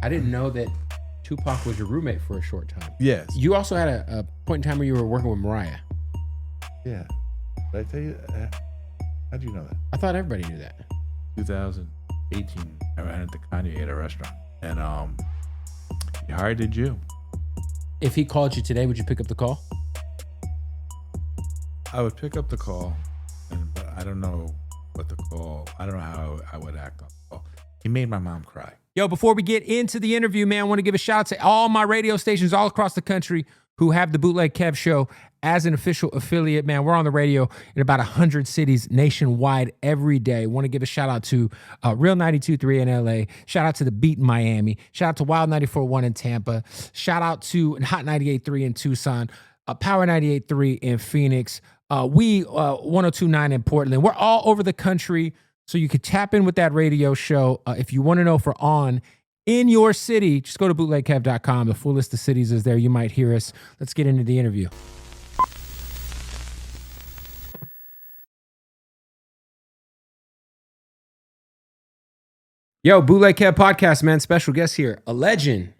I didn't know that Tupac was your roommate for a short time. Yes. You also had a point in time where you were working with Mariah. Yeah. Did I tell you? How'd you know that? I thought everybody knew that. 2018, I ran into Kanye at a restaurant, and he hired a Jew. If he called you today, would you pick up the call? I would pick up the call, but I don't know what the call. I don't know how I would act on the call. He made my mom cry. Yo, before we get into the interview, man, I want to give a shout out to all my radio stations all across the country who have the Bootleg Kev Show as an official affiliate. Man, we're on the radio in about 100 cities nationwide every day. Want to give a shout out to Real 92.3 in LA. Shout out to The Beat in Miami. Shout out to Wild 94.1 in Tampa. Shout out to Hot 98.3 in Tucson. Power 98.3 in Phoenix. We 102.9 in Portland. We're all over the country, so you could tap in with that radio show. If you want to know if we're on in your city, just go to bootlegkev.com. The full list of cities is there. You might hear us. Let's get into the interview. Yo, Bootleg Kev podcast, man. Special guest here, a legend,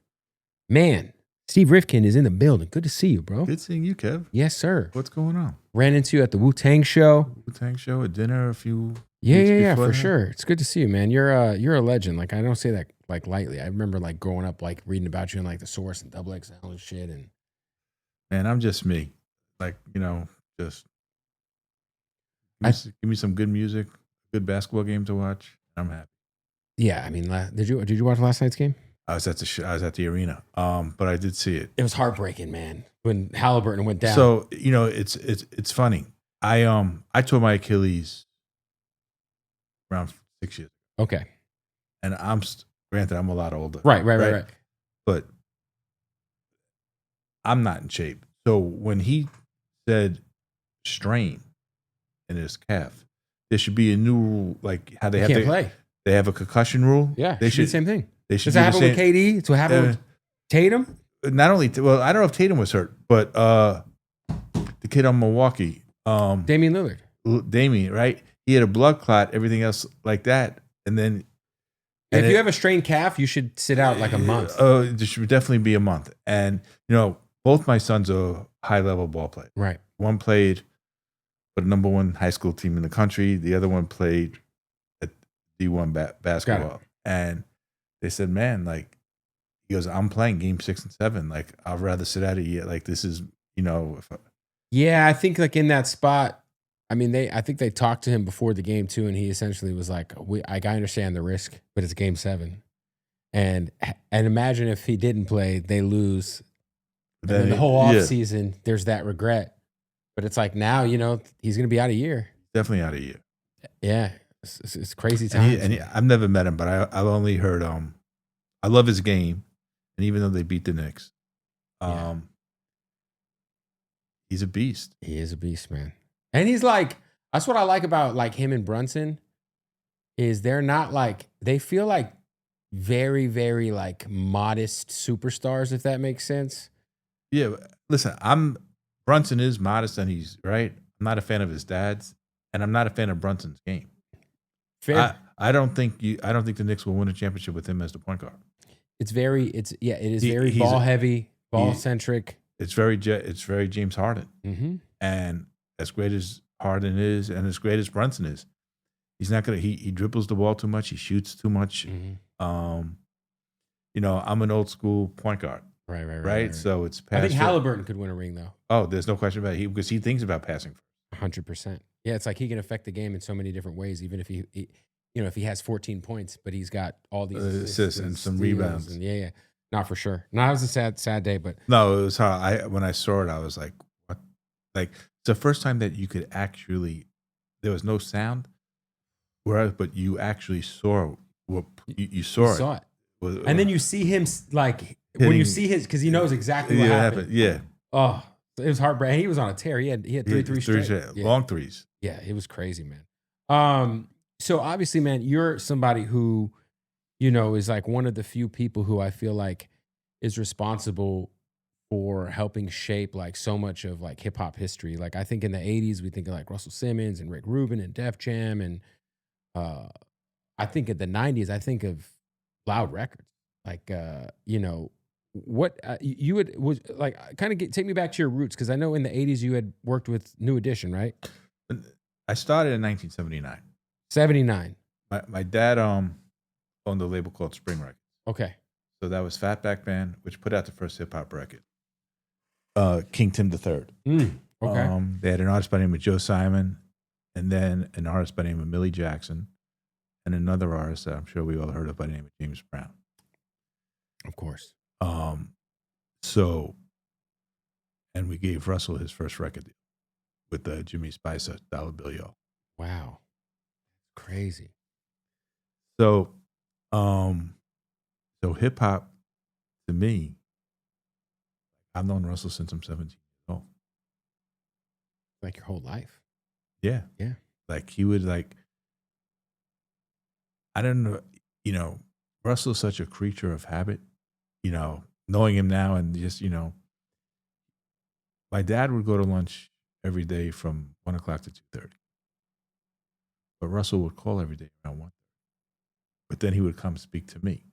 man. Steve Rifkind is in the building. Good to see you, bro. Good seeing you, Kev. Yes, sir. What's going on? Ran into you at the Wu-Tang show. Wu-Tang show at dinner a few. Yeah, for sure. It's good to see you, man. You're a legend. Like, I don't say that like lightly. I remember like growing up, like reading about you in like The Source and Double XL and shit. And man, I'm just me. Like, just give me some good music, good basketball game to watch. I'm happy. Yeah, I mean, did you watch last night's game? I was at the arena, but I did see it. It was heartbreaking, man, when Halliburton went down. So it's funny. I tore my Achilles around 6 years ago. Okay, and granted I'm a lot older. Right. But I'm not in shape. So when he said strain in his calf, there should be a new rule, like how they can't play. They have a concussion rule. Yeah, they should be the same thing. They should. Does that happen with KD? It's what happened with Tatum? Not only, well, I don't know if Tatum was hurt, but the kid on Milwaukee, Damian Lillard. Damian, right? He had a blood clot, everything else like that, and then. If you have a strained calf, you should sit out like a month. There should definitely be a month, and both my sons are high-level ball players. Right. One played for the number one high school team in the country. The other one played at D1 basketball, and they said, "Man, like," he goes, "I'm playing game 6 and 7. Like, I'd rather sit out a year. Like, this is, Yeah, I think like in that spot. I mean, I think they talked to him before the game too, and he essentially was like, "I understand the risk, but it's game 7, and imagine if he didn't play, they lose, and then the whole off season, there's that regret. But it's like now, he's gonna be out a year, definitely out a year. Yeah, it's crazy times. And I've never met him, but I've only heard. I love his game, and even though they beat the Knicks, he's a beast. He is a beast, man. And he's like, that's what I like about like him and Brunson, is they're not like, they feel like very, very like modest superstars, if that makes sense. Yeah, listen, Brunson is modest and he's right. I'm not a fan of his dad's, and I'm not a fan of Brunson's game. Fair. I don't think the Knicks will win a championship with him as the point guard. It is very ball heavy, ball centric. It's very James Harden. Mm-hmm. And as great as Harden is, and as great as Brunson is, he's not gonna. He dribbles the ball too much. He shoots too much. Mm-hmm. I'm an old school point guard. Right. So it's. I think Halliburton could win a ring though. Oh, there's no question about it. Because he thinks about passing. 100%. Yeah, it's like he can affect the game in so many different ways. Even if he if he has 14 points, but he's got all these assists and some rebounds. And yeah, not for sure. No, it was a sad day, but no, it was hard. When I saw it, I was like, what? Like, it's the first time that you could actually, there was no sound, but you actually saw what you saw it. And then you see him like when you see his, because he knows exactly what happened. Yeah. Oh, it was heartbreaking. He was on a tear. He had three straight. Long threes. Yeah, it was crazy, man. So obviously, man, you're somebody who, is like one of the few people who I feel like is responsible for helping shape like so much of like hip hop history. Like I think in the 80s, we think of like Russell Simmons and Rick Rubin and Def Jam. And I think in the 90s, I think of Loud Records. like you know, what you would was like kind of take me back to your roots, because I know in the 80s you had worked with New Edition, right? I started in 1979. 79. My dad owned a label called Spring Records. Okay. So that was Fatback Band, which put out the first hip hop record. King Tim III. Okay. They had an artist by the name of Joe Simon, and then an artist by the name of Millie Jackson, and another artist that I'm sure we all heard of by the name of James Brown. Of course. So, and we gave Russell his first record deal with Jimmy Spicer, Dollar Bill Yo. Wow. Crazy. So, hip hop to me, I've known Russell since I'm 17 years old. Like your whole life. Yeah. Yeah. Like he would I don't know, Russell's such a creature of habit, knowing him now and just, my dad would go to lunch every day from 1 o'clock to 2:30. But Russell would call every day around 1:30. But then he would come speak to me.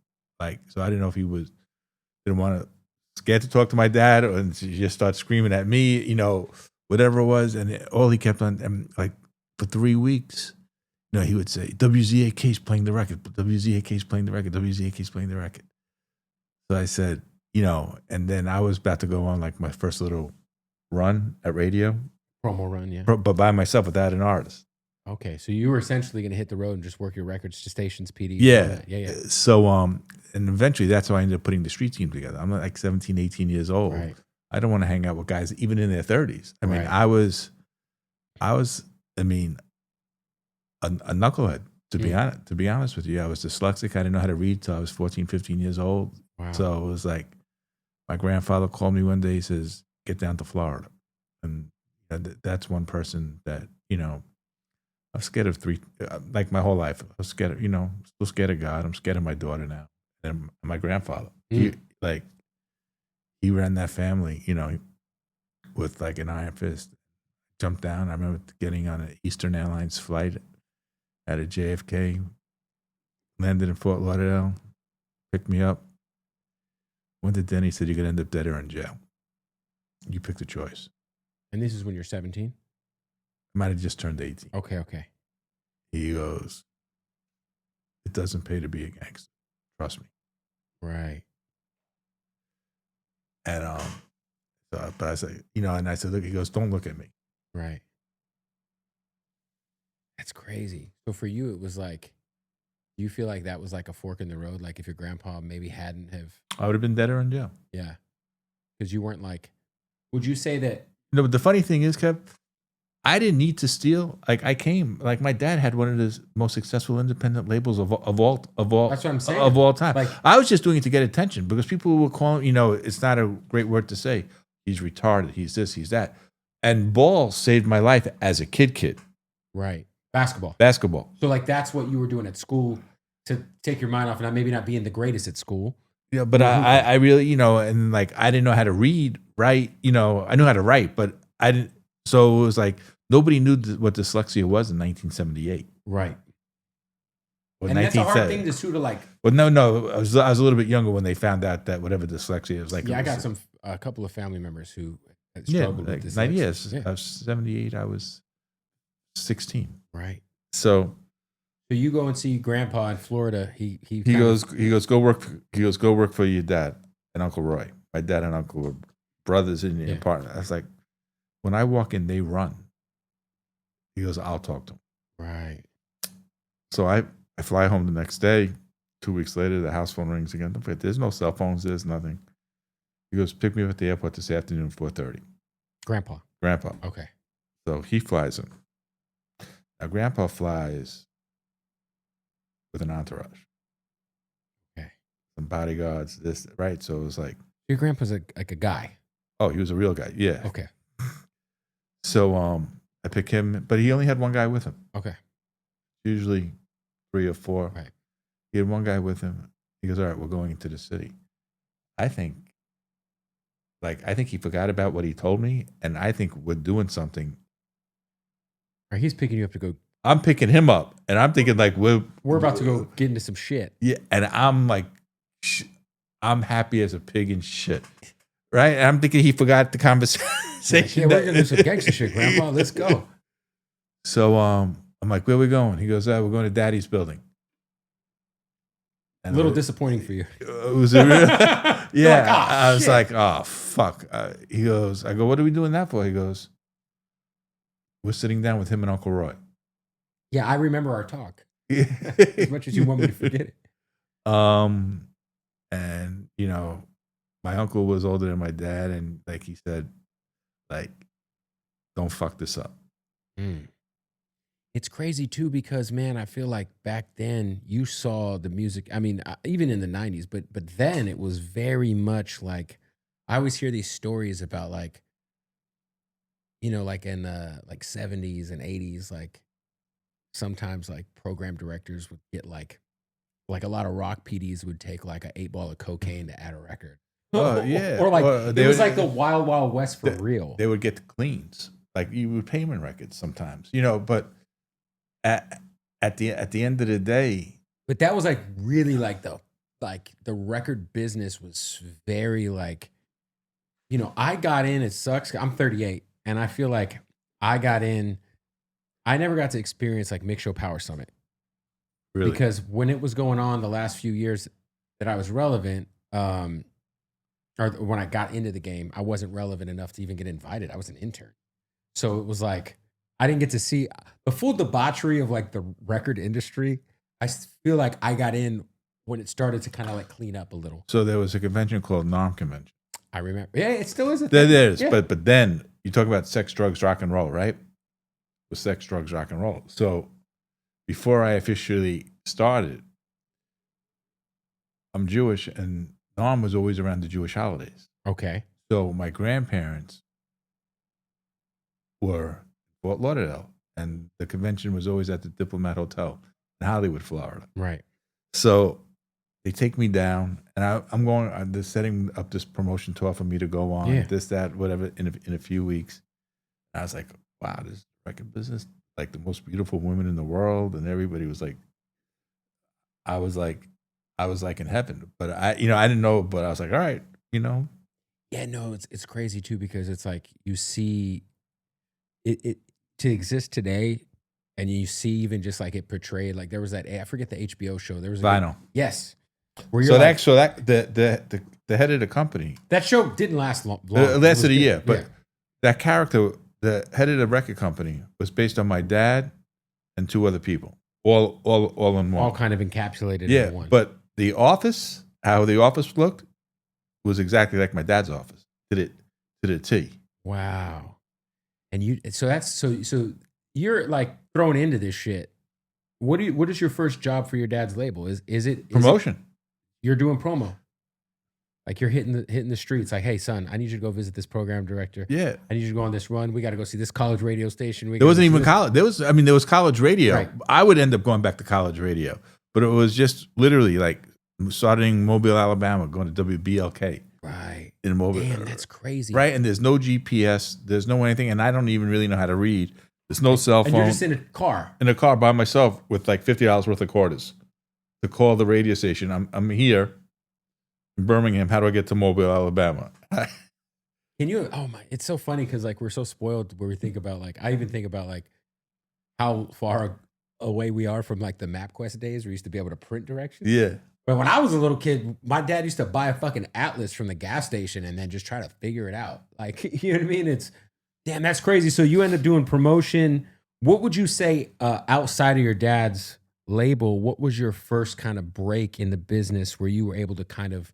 So I didn't know if he didn't want to, scared to talk to my dad, or just start screaming at me, whatever it was. And all he kept on, and for 3 weeks, he would say, WZAK's playing the record, WZAK's playing the record, WZAK's playing the record. So I said, and then I was about to go on my first little run at radio. Promo run, yeah. But by myself without an artist. Okay, so you were essentially going to hit the road and just work your records to stations, PD. Yeah. Yeah. So, and eventually that's how I ended up putting the street team together. I'm 17, 18 years old. Right. I don't want to hang out with guys even in their 30s. I mean, Right. I was, a knucklehead, to be honest with you. I was dyslexic. I didn't know how to read till I was 14, 15 years old. Wow. So it was like, my grandfather called me one day, he says, get down to Florida. And that's one person that, I'm scared of my whole life. I was scared of, still scared of God. I'm scared of my daughter now. And my grandfather, he ran that family, with an iron fist. Jumped down. I remember getting on an Eastern Airlines flight at a JFK, landed in Fort Lauderdale, picked me up, went to dinner. He said, you're going to end up dead or in jail. You pick the choice. And this is when you're 17? I might have just turned 18. Okay. He goes, it doesn't pay to be a gangster. Trust me. Right. And, but I said, and I said, look, he goes, don't look at me. Right. That's crazy. So for you, it was you feel like that was like a fork in the road? Like if your grandpa maybe hadn't have. I would have been dead or in jail. Yeah. Because you weren't would you say that? No, but the funny thing is, Kev, I didn't need to steal. I came, my dad had one of the most successful independent labels of all. That's what I'm saying. Of all time. I was just doing it to get attention because people were calling, it's not a great word to say. He's retarded. He's this, he's that. And ball saved my life as a kid. Right. Basketball. So that's what you were doing at school to take your mind off and maybe not being the greatest at school. Yeah, but I really, and I didn't know how to read, write, I knew how to write, but I didn't. So it was nobody knew what dyslexia was in 1978. Right. And that's a hard thing to Well, no, I was a little bit younger when they found out that whatever dyslexia was Yeah, I got a couple of family members who struggled with dyslexia. 9 years. Yeah. I was 78. I was 16. Right. So you go and see Grandpa in Florida. He goes go work for your dad and Uncle Roy. My dad and uncle were brothers in your partner. I was like, when I walk in, they run. He goes, I'll talk to him. Right. So I fly home the next day. 2 weeks later, the house phone rings again. There's no cell phones. There's nothing. He goes, pick me up at the airport this afternoon, 4:30. Grandpa. Okay. So he flies in. Now, Grandpa flies with an entourage. Okay. Some bodyguards, this, right? So it was your grandpa's like a guy. Oh, he was a real guy. Yeah. Okay. So I pick him, but he only had one guy with him. Okay. Usually 3 or 4. Right. He had one guy with him. He goes, all right, we're going into the city. I think he forgot about what he told me, and I think we're doing something. Right, he's picking you up to go. I'm picking him up, and I'm thinking we're about to go get into some shit. Yeah, and I'm I'm happy as a pig in shit. Right? And I'm thinking he forgot the conversation. Yeah, we're gonna do some gangster shit, Grandpa. Let's go. So I'm like, where are we going? He goes, we're going to Daddy's building. And a little disappointing for you. It was a real, yeah. Like, oh, I was shit. like, oh fuck. He goes, I go, what are we doing that for? He goes, we're sitting down with him and Uncle Roy. Yeah, I remember our talk. As much as you want me to forget it. And you know, my uncle was older than my dad, and like he said, like, don't fuck this up. It's crazy too because, man, I feel like back then you saw the music. I mean, even in the 90s, but then it was very much like, I always hear these stories about like, you know, like in like 70s and 80s, like sometimes like program directors would get like a lot of rock PDs would take like an 8-ball of cocaine to add a record. Oh yeah. Or like it was like the would, Wild Wild West for real. They would get the cleans. Like you would pay them in records sometimes, you know, but at the end of the day. But that was like really like the record business was very like, you know, I got in, it sucks. I'm 38 and I feel like I got in, I never got to experience like Mix Show Power Summit. Really? Because when it was going on the last few years that I was relevant, or when I got into the game, I wasn't relevant enough to even get invited. I was an intern. So it was like, I didn't get to see the full debauchery of like the record industry. I feel like I got in when it started to kind of like clean up a little. So there was a convention called Norm Convention. I remember. Yeah, it still is a thing. There is. Yeah. But then you talk about sex, drugs, rock and roll, right? With sex, drugs, rock and roll. So before I officially started, I'm Jewish and Norm was always around the Jewish holidays. Okay. So my grandparents were Fort Lauderdale, and the convention was always at the Diplomat Hotel in Hollywood, Florida. Right. So they take me down, and I'm going. They're setting up this promotion tour for me to go on, this, that, whatever, in a few weeks. And I was like, wow, this record business, like the most beautiful women in the world, and everybody was like, I was like in heaven. But I didn't know, but I was like, all right, you know. Yeah, no, it's crazy too because it's like you see it to exist today, and you see even just like it portrayed. Like there was that, I forget the HBO show. There was Vinyl. Yes. Where So the head of the company. That show didn't last long. It lasted a year, but that character, the head of the record company, was based on my dad and 2 other people, all in one. All kind of encapsulated in one. But the office, how the office looked, was exactly like my dad's office. To the T. Wow. And so you're like thrown into this shit. What is your first job for your dad's label? Is it promotion? You're doing promo. Like you're hitting the streets. Like, hey son, I need you to go visit this program director. Yeah. I need you to go on this run. We got to go see this college radio station. There wasn't even college. There was college radio. Right. I would end up going back to college radio, but it was just literally like starting Mobile, Alabama, going to WBLK. Right. In Mobile. Damn, that's crazy. Right. And there's no GPS. There's no anything. And I don't even really know how to read. There's no cell phone. And you're just in a car. In a car by myself with like $50 worth of quarters to call the radio station. I'm here in Birmingham. How do I get to Mobile, Alabama? Can you? Oh my! It's so funny because like we're so spoiled where we think about like I even think about like how far away we are from like the MapQuest days where we used to be able to print directions. Yeah. But when I was a little kid, my dad used to buy a fucking atlas from the gas station and then just try to figure it out. Like, you know what I mean? It's, damn, that's crazy. So you end up doing promotion. What would you say outside of your dad's label, what was your first kind of break in the business where you were able to kind of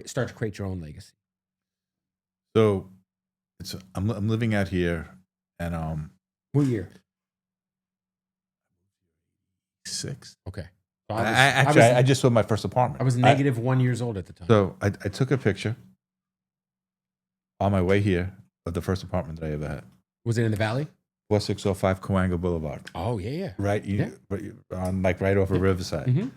start to create your own legacy? So I'm living out here and what year? 6. Okay. I just sold my first apartment. I was negative 1 years old at the time. So I took a picture on my way here of the first apartment that I ever had. Was it in the Valley? 4605 Cahuenga Boulevard. Oh, yeah. Right? On like right off of Riverside. Mm-hmm.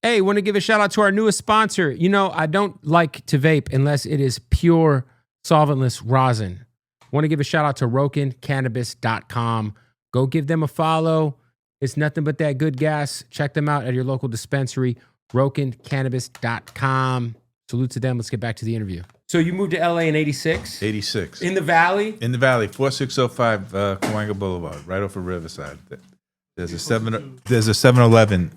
Hey, want to give a shout out to our newest sponsor. You know, I don't like to vape unless it is pure solventless rosin. Want to give a shout out to RokinCannabis.com. Go give them a follow. It's nothing but that good gas. Check them out at your local dispensary, RokinCannabis.com. Salute to them. Let's get back to the interview. So you moved to LA in 86? 86. In the Valley? In the Valley, 4605 Cahuenga Boulevard, right off of Riverside. There's a 7-Eleven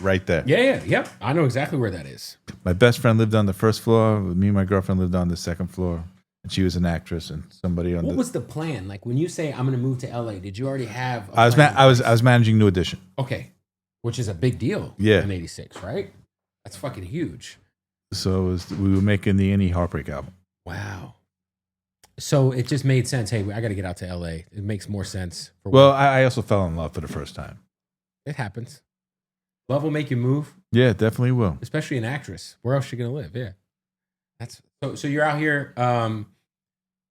right there. Yep. I know exactly where that is. My best friend lived on the first floor. Me and my girlfriend lived on the second floor. And she was an actress and somebody on What was the plan? Like when you say I'm going to move to LA, did you already have a I plan? was managing New Edition. Okay. Which is a big deal Yeah. in 86, right? That's fucking huge. So we were making the Any Heartbreak album. Wow. So it just made sense. Hey, I got to get out to LA. It makes more sense. Well, I also fell in love for the first time. It happens. Love will make you move. Yeah, it definitely will. Especially an actress. Where else are you gonna live? Yeah. That's so you're out here, and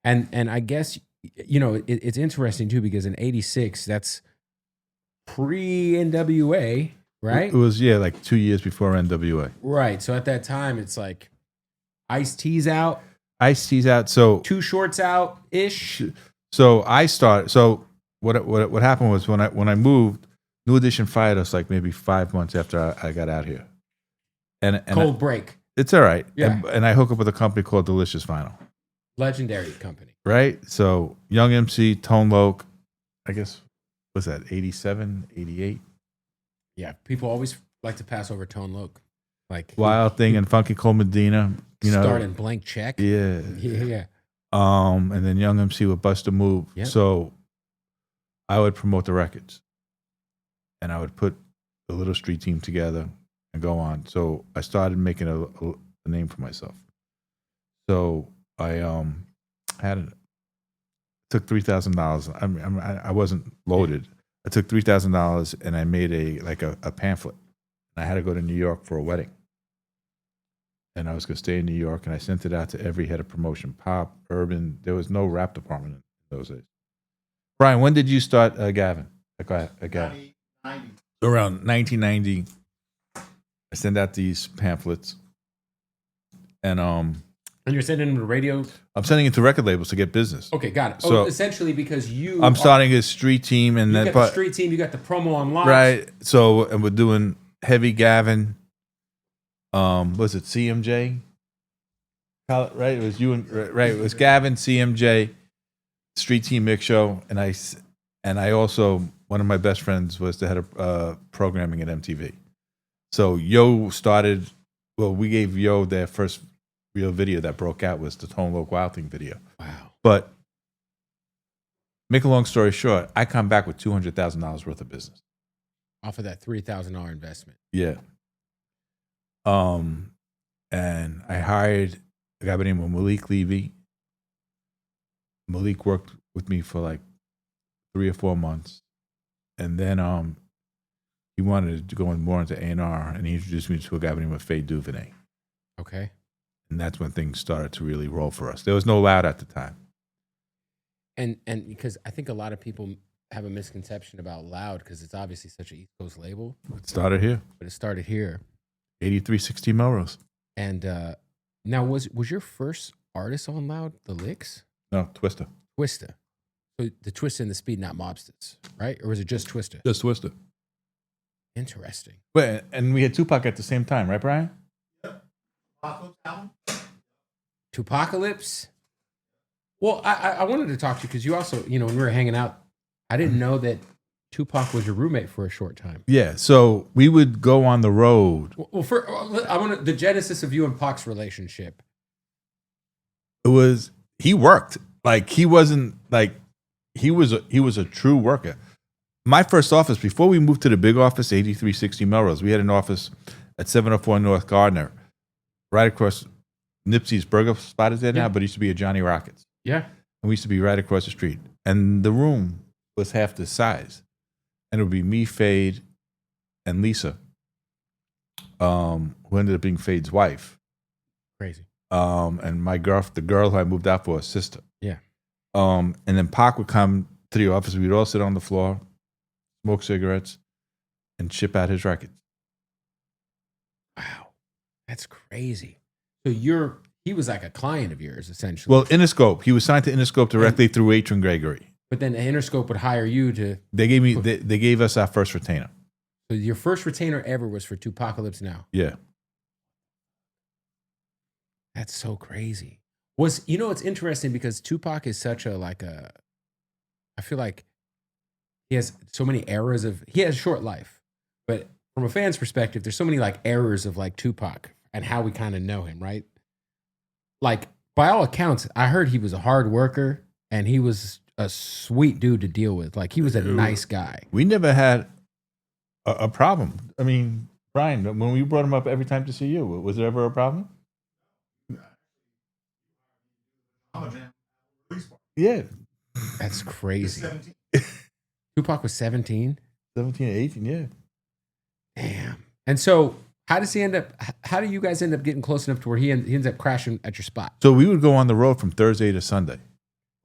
I guess it's interesting too because in '86 that's pre-NWA, right? It was like 2 years before NWA. Right. So at that time it's like Ice-T's out. Ice-T's out. So Too Short's out ish. So I started. So what happened was when I moved, New Edition fired us like maybe 5 months after I got out here. And Cold break. It's all right. Yeah. And I hook up with a company called Delicious Vinyl. Legendary company. Right? So Young MC, Tone Loc, I guess, what's that, 87, 88? Yeah. People always like to pass over Tone Loc. Like Wild Thing and Funky Cole Medina. Starting Blank Check. Yeah. Yeah. And then Young MC would bust a move. Yep. So I would promote the records. And I would put the little street team together and go on. So I started making a name for myself. So I took $3,000. I wasn't loaded. I took $3,000 and I made a pamphlet. And I had to go to New York for a wedding. And I was going to stay in New York, and I sent it out to every head of promotion, pop, urban. There was no rap department in those days. Brian, when did you start Gavin? Gavin? 90. Around 1990, I send out these pamphlets, and you're sending them to radio? I'm sending it to record labels to get business. Okay, got it. So essentially because I'm starting a street team, and you then got the street team, you got the promo online, right? So and we're doing heavy Gavin. Was it CMJ? Right, it was you and right. It was Gavin, CMJ, Street Team Mix Show, and I also. One of my best friends was the head of programming at MTV. So Yo started, we gave Yo their first real video that broke out was the Tone Loc Wild Thing video. Wow. But make a long story short, I come back with $200,000 worth of business. Off of that $3,000 investment. Yeah. And I hired a guy by the name of Malik Levy. Malik worked with me for like 3 or 4 months. And then he wanted to go more into A&R, and he introduced me to a guy by the name of Faye Duvernay. Okay. And that's when things started to really roll for us. There was no Loud at the time. And because I think a lot of people have a misconception about Loud because it's obviously such an East Coast label. It started here. But it started here. 8360 Melrose. And now was your first artist on Loud the Licks? No, Twista. Twista. So the Twista and the Speed, not Mobsters, right? Or was it just Twista? Just Twista. Interesting. Wait, and we had Tupac at the same time, right, Brian? Tupacalypse? Well, I wanted to talk to you because you also, when we were hanging out, I didn't know that Tupac was your roommate for a short time. Yeah, so we would go on the road. Well, I want the genesis of you and Pac's relationship. He worked. Like he wasn't like he was a true worker. My first office before we moved to the big office, 8360 Melrose, we had an office at 704 North Gardner, right across Nipsey's burger spot is there now, but it used to be a Johnny Rockets. Yeah. And we used to be right across the street. And the room was half the size. And it would be me, Fade, and Lisa, who ended up being Fade's wife. Crazy. And the girl who I moved out for, her sister. Yeah. And then Pac would come to the office. We'd all sit on the floor, smoke cigarettes, and ship out his records. Wow. That's crazy. So he was like a client of yours, essentially. Well, Interscope. He was signed to Interscope directly through Atron Gregory. But then Interscope would hire you to... They gave us our first retainer. So your first retainer ever was for Tupacalypse Now? Yeah. That's so crazy. It's interesting because Tupac is such I feel like he has so many eras he has a short life, but from a fan's perspective, there's so many like eras of like Tupac and how we kind of know him, right? Like by all accounts, I heard he was a hard worker and he was a sweet dude to deal with. Like he was a nice guy. We never had a problem. I mean, Brian, when we brought him up every time to see you, was there ever a problem? Yeah. That's crazy. Tupac was 17? 17 or 18, yeah. Damn. And so how do you guys end up getting close enough to where he ends up crashing at your spot? So we would go on the road from Thursday to Sunday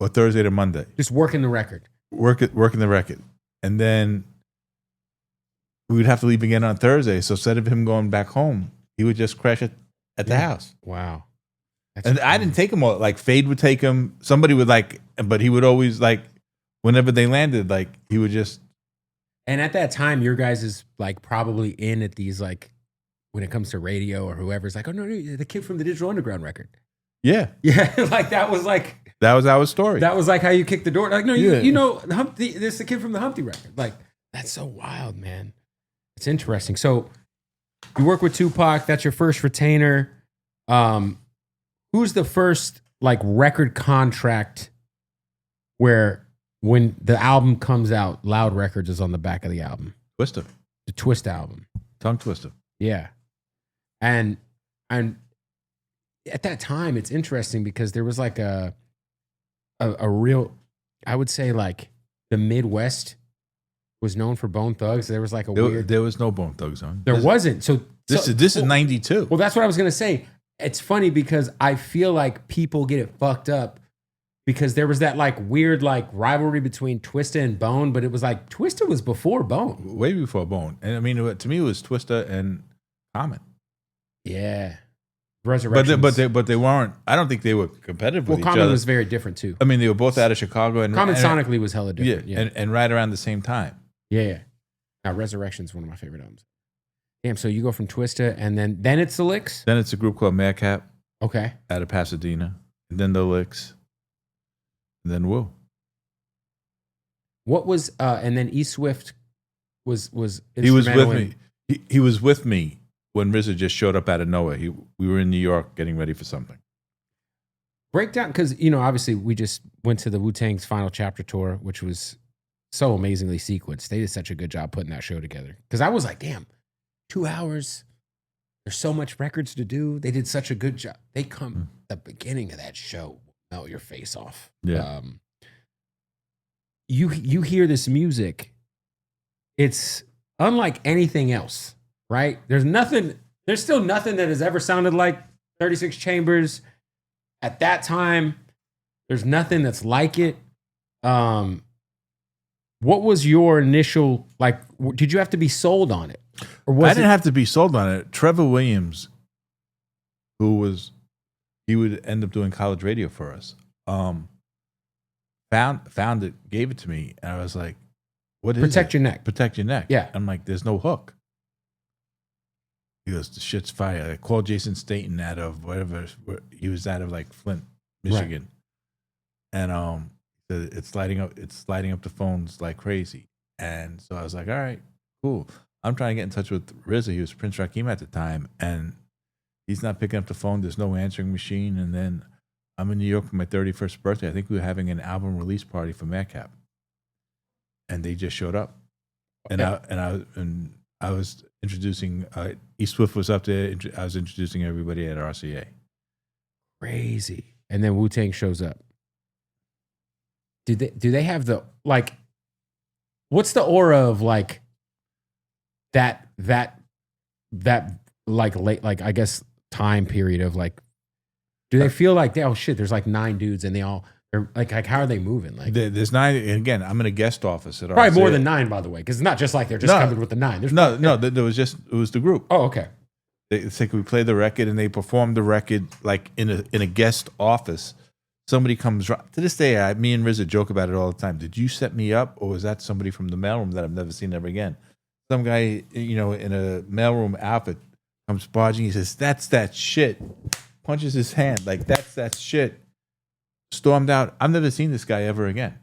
or Thursday to Monday. Just working the record. Working the record. And then we would have to leave again on Thursday. So instead of him going back home, he would just crash at the house. Wow. And I didn't take him all. Like Fade would take him. Somebody would but he would always whenever they landed, he would just. And at that time, your guys is probably in at these when it comes to radio or whoever's oh no, the kid from the Digital Underground record. Yeah. Yeah. That was that was our story. That was how you kicked the door. No, you know, Humpty, this is the kid from the Humpty record. That's so wild, man. It's interesting. So you work with Tupac. That's your first retainer. Who's the first record contract where when the album comes out, Loud Records is on the back of the album? Twister. The Twist album. Tongue Twister. Yeah. And at that time, it's interesting because there was a real, I would say the Midwest was known for Bone Thugs. There was There was no Bone Thugs on. There wasn't. So this is 92. Well, that's what I was going to say. It's funny because I feel like people get it fucked up because there was that weird rivalry between Twista and Bone, but it was Twista was before Bone. Way before Bone. And I mean, to me, it was Twista and Common. Yeah. Resurrections. But they weren't, I don't think they were competitive with each other. Common was very different too. I mean, they were both out of Chicago. And Common sonically was hella different. Yeah. And right around the same time. Yeah. Now, Resurrection's one of my favorite albums. Damn, so you go from Twista and then it's the Licks? Then it's a group called Madcap. Okay. Out of Pasadena. And then the Licks. And then Wu. What was and then E Swift was he was with me. He was with me when RZA just showed up out of nowhere. We were in New York getting ready for something. Breakdown, because obviously we just went to the Wu-Tang's Final Chapter tour, which was so amazingly sequenced. They did such a good job putting that show together. Because I was like, damn, 2 hours. There's so much records to do. They did such a good job. They come the beginning of that show, melt your face off. Yeah. You hear this music, it's unlike anything else, right? There's still nothing that has ever sounded like 36 Chambers. At that time, there's nothing that's like it. What was your initial, did you have to be sold on it? Or I didn't have to be sold on it. Trevor Williams, he would end up doing college radio for us, found it, gave it to me, and I was like, what is Protect it? Your Neck. Protect Your Neck. Yeah. I'm like, there's no hook. He goes, the shit's fire. I called Jason Staten out of whatever, he was out of Flint, Michigan. Right. And it's lighting up the phones like crazy. And so I was like, all right, cool. I'm trying to get in touch with RZA. He was Prince Rakeem at the time, and he's not picking up the phone. There's no answering machine. And then I'm in New York for my 31st birthday. I think we were having an album release party for Madcap, and they just showed up. And I was introducing. E Swift was up there. I was introducing everybody at RCA. Crazy. And then Wu-Tang shows up. Do they have the what's the aura of that late I guess time period of do they feel oh shit, there's 9 dudes and they're how are they moving? There's 9, and again, I'm in a guest office at probably RCA. more than 9, by the way, because it's not just they're just coming with the 9. There's it was the group. Oh, okay. It's we played the record and they performed the record in a guest office. Somebody comes to this day. Me and RZA joke about it all the time. Did you set me up, or was that somebody from the mailroom that I've never seen ever again? Some guy, in a mailroom outfit comes barging. He says, "That's that shit." punches his hand. Like, that's that shit. Stormed out. I've never seen this guy ever again.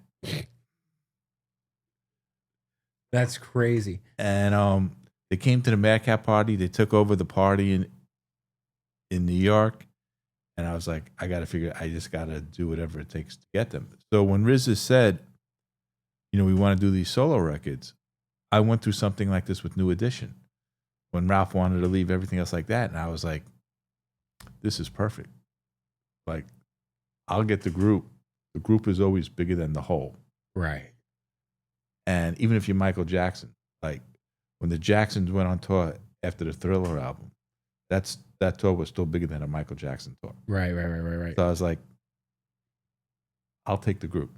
That's crazy. And they came to the Madcap party. They took over the party in New York. And I was like, I just got to do whatever it takes to get them. So when RZA said, you know, we want to do these solo records, I went through something like this with New Edition. When Ralph wanted to leave, everything else like that. And I was like, this is perfect. Like, I'll get the group. The group is always bigger than the whole. Right. And even if you're Michael Jackson, like when the Jacksons went on tour after the Thriller album, that tour was still bigger than a Michael Jackson tour. Right. So I was like, I'll take the group.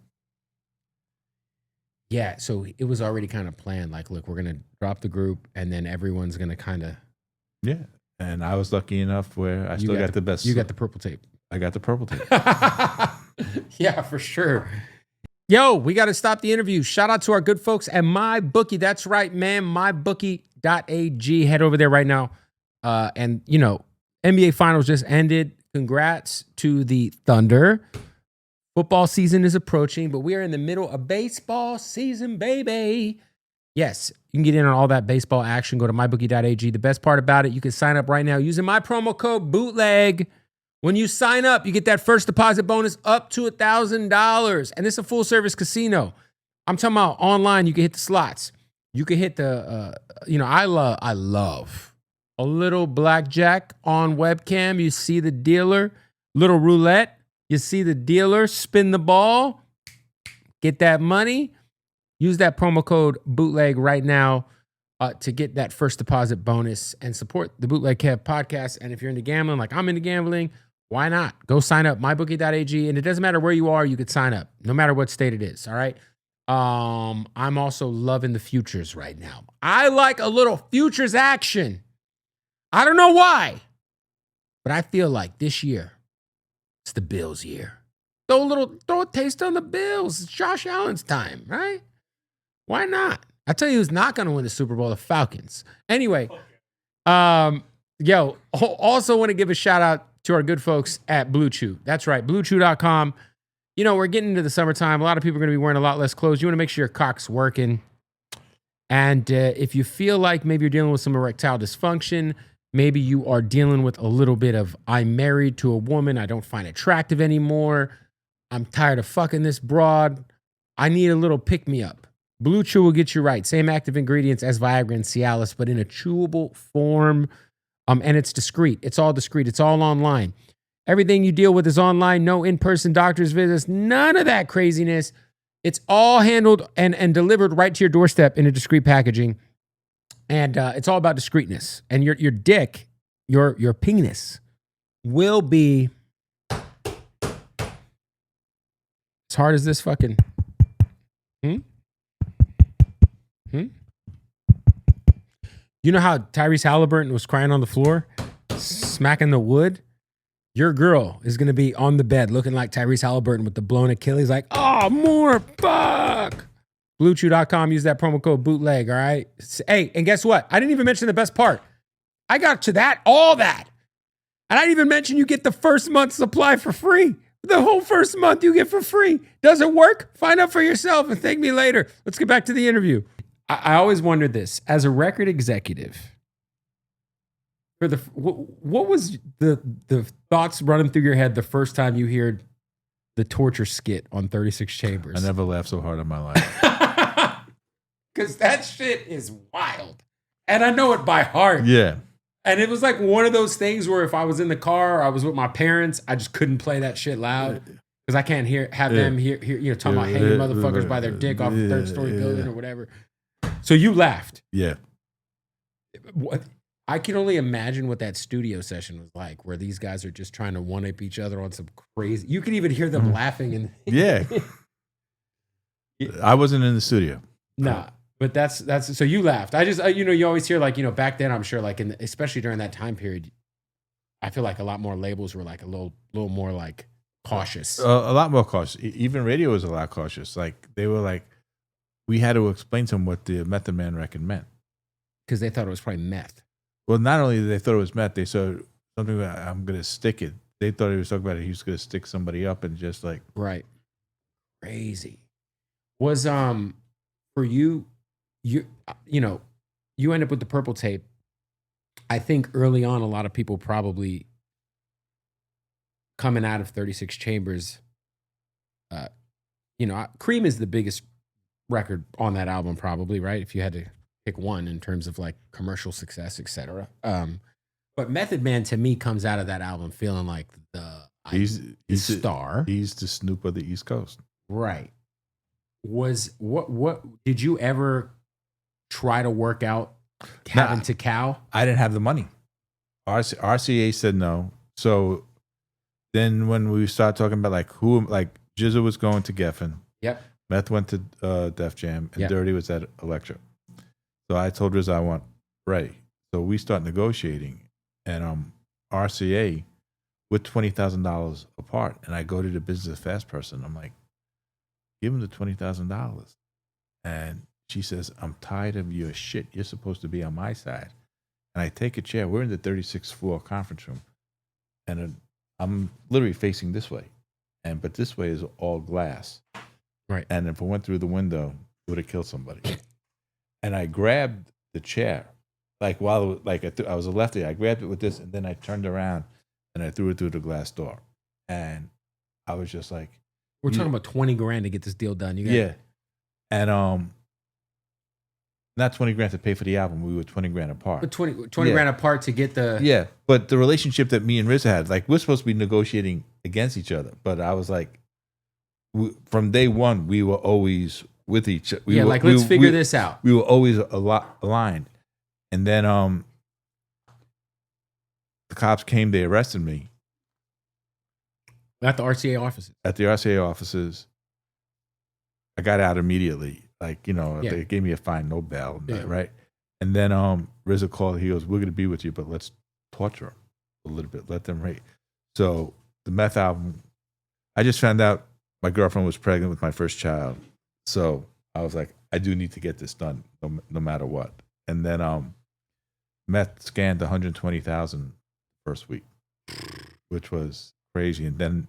Yeah, so it was already kind of planned. Like, look, we're going to drop the group, and then everyone's going to kind of... Yeah, and I was lucky enough where I still got the best... You got the purple tape. I got the purple tape. Yeah, for sure. Yo, we got to stop the interview. Shout out to our good folks at MyBookie. That's right, man. MyBookie.ag. Head over there right now. And, you know, NBA Finals just ended. Congrats to the Thunder. Football season is approaching, but we are in the middle of baseball season, baby. Yes, you can get in on all that baseball action. Go to mybookie.ag. The best part about it, you can sign up right now using my promo code BOOTLEG. When you sign up, you get that first deposit bonus up to $1,000. And it's a full-service casino. I'm talking about online. You can hit the slots. You can hit the, I love a little blackjack on webcam. You see the dealer, little roulette. You see the dealer spin the ball, get that money. Use that promo code BOOTLEG right now to get that first deposit bonus and support the Bootleg Kev podcast. And if you're into gambling, like I'm into gambling, why not? Go sign up, mybookie.ag. And it doesn't matter where you are, you could sign up, no matter what state it is, all right? I'm also loving the futures right now. I like a little futures action. I don't know why, but I feel like this year, it's the Bills' year. Throw a taste on the Bills. It's Josh Allen's time, right? Why not? I tell you who's not going to win the Super Bowl, the Falcons. Anyway, also want to give a shout out to our good folks at Blue Chew. That's right, BlueChew.com. You know, we're getting into the summertime. A lot of people are going to be wearing a lot less clothes. You want to make sure your cock's working. And if you feel like maybe you're dealing with some erectile dysfunction, maybe you are dealing with a little bit of, I'm married to a woman I don't find attractive anymore. I'm tired of fucking this broad. I need a little pick-me-up. Blue Chew will get you right. Same active ingredients as Viagra and Cialis, but in a chewable form. And it's discreet. It's all discreet. It's all online. Everything you deal with is online. No in-person doctor's visits. None of that craziness. It's all handled and delivered right to your doorstep in a discreet packaging. And it's all about discreetness. And your dick, your penis, will be as hard as this fucking... You know how Tyrese Halliburton was crying on the floor, smacking the wood? Your girl is going to be on the bed looking like Tyrese Halliburton with the blown Achilles, like, oh, more, fuck. BlueChew.com, use that promo code BOOTLEG, all right? Hey, and guess what? I didn't even mention the best part. I got to that, all that. And I didn't even mention you get the first month's supply for free. The whole first month you get for free. Does it work? Find out for yourself and thank me later. Let's get back to the interview. I always wondered this. As a record executive, what was the thoughts running through your head the first time you heard the torture skit on 36 Chambers? I never laughed so hard in my life. Because that shit is wild. And I know it by heart. Yeah. And it was like one of those things where if I was in the car or I was with my parents, I just couldn't play that shit loud. Because I can't have them hear talking about hanging motherfuckers by their dick off a third-story building or whatever. So you laughed. Yeah. What? I can only imagine what that studio session was like, where these guys are just trying to one-up each other on some crazy... You can even hear them laughing. And yeah. I wasn't in the studio. Nah. But that's so you laughed. I just, you always hear like, back then, I'm sure like especially during that time period, I feel like a lot more labels were like a little more like cautious. A lot more cautious. Even radio was a lot cautious. Like they were like, we had to explain to them what the Method Man record meant. Because they thought it was probably meth. Well, not only did they thought it was meth, they saw something about, I'm going to stick it. they thought he was talking about it. He was going to stick somebody up and just like Right. Crazy. Was for you you know, you end up with the purple tape. I think early on a lot of people probably coming out of 36 Chambers, Cream is the biggest record on that album probably, right? If you had to pick one in terms of like commercial success, etc. But Method Man to me comes out of that album feeling like he's star. He's the Snoop of the East Coast. Right. Was what did you ever try to work out having to cow? I didn't have the money. RCA said no. So then when we started talking about like Jizza was going to Geffen. Yep. Meth went to Def Jam, and Yep. Dirty was at Electra. So I told RZA I want Ray. So we start negotiating, and RCA with $20,000 apart, and I go to the business fast person. I'm like, give him the $20,000, and she says, I'm tired of your shit. You're supposed to be on my side. And I take a chair. We're in the 36th floor conference room, and I'm literally facing this way, but this way is all glass. Right. And if I went through the window, it would have killed somebody. And I grabbed the chair, like while I was a lefty. I grabbed it with this, and then I turned around and I threw it through the glass door. And I was just like, we're talking about 20 grand to get this deal done. Yeah. And not 20 grand to pay for the album. We were 20 grand apart. But 20 grand apart to get the Yeah. But the relationship that me and RZA had, like, we're supposed to be negotiating against each other. But I was like, from day one, we were always with each other. Let's figure this out. We were always aligned. And then the cops came, they arrested me. At the RCA offices. At the RCA offices. I got out immediately. Like, they gave me a fine, no bail, right? And then RZA called, he goes, we're going to be with you, but let's torture them a little bit, let them rate. So the Meth album, I just found out my girlfriend was pregnant with my first child. So I was like, I do need to get this done no matter what. And then Meth scanned 120,000 first week, which was crazy. And then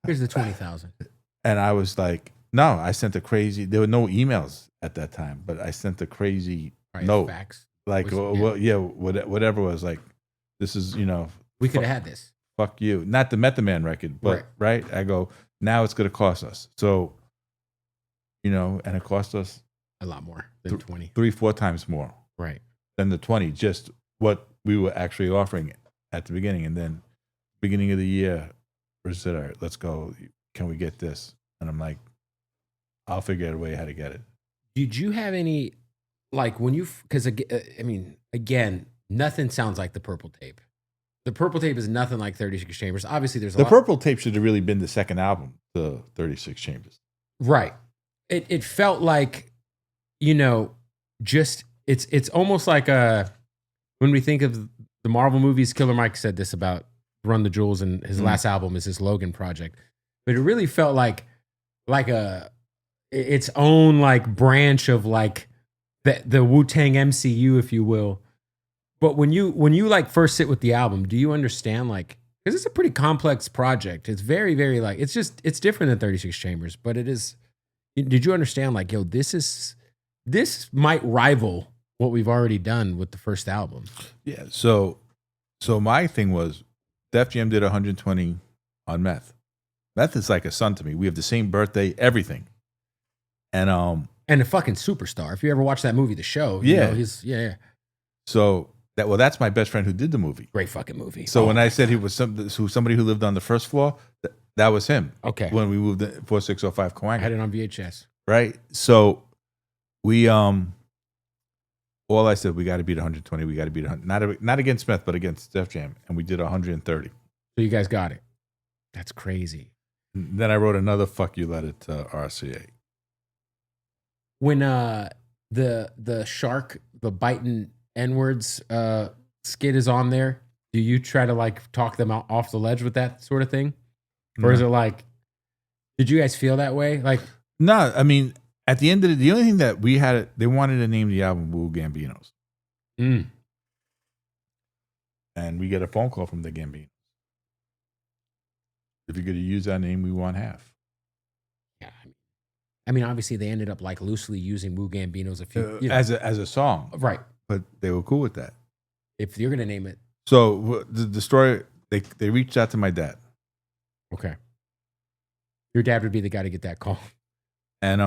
here's the 20,000. And I was like, no, I sent a crazy, there were no emails at that time, but I sent a crazy note. Fax. Like, whatever was like, this is, we could have had this. Fuck you. Not the Method Man record, but right. I go, now it's going to cost us. So, and it cost us a lot more than 20. 3-4 times more. Right. Than the 20, just what we were actually offering at the beginning. And then beginning of the year, we said, all right, let's go. Can we get this? And I'm like, I'll figure out a way how to get it. Did you have any, like when you, because again, nothing sounds like the Purple Tape. The Purple Tape is nothing like 36 Chambers. Obviously, there's the Purple Tape should have really been the second album, the 36 Chambers. Right. It felt like, just it's almost like when we think of the Marvel movies. Killer Mike said this about Run the Jewels, and his last album is his Logan project. But it really felt like its own like branch of like the Wu-Tang MCU, if you will. But when you like first sit with the album, do you understand like, because it's a pretty complex project. It's very, very like, it's different than 36 Chambers, but it is. Did you understand like, yo, this might rival what we've already done with the first album? Yeah. So my thing was, Def Jam did 120 on Meth. Meth is like a son to me. We have the same birthday, everything. And a fucking superstar. If you ever watch that movie, The Show, he's. So that's my best friend who did the movie. Great fucking movie. So when I said he was somebody who lived on the first floor, that was him. Okay. When we moved to 4605 Cahuenga. I had it on VHS. Right. So we all I said, we got to beat 120. We got to beat 100. Not against Smith, but against Def Jam, and we did 130. So you guys got it. That's crazy. And then I wrote another fuck you letter to RCA. When the shark, the biting N-words skit is on there, do you try to like talk them out off the ledge with that sort of thing? Or is it like, did you guys feel that way? Like, no, I mean, at the end of the only thing that we had, they wanted to name the album Wu Gambinos. And we get a phone call from the Gambino. If you're going to use that name, we want half. Yeah. I mean, obviously they ended up like loosely using Wu Gambino's a few as a song, right? But they were cool with that. If you're gonna name it, so the story they reached out to my dad. Okay, your dad would be the guy to get that call. And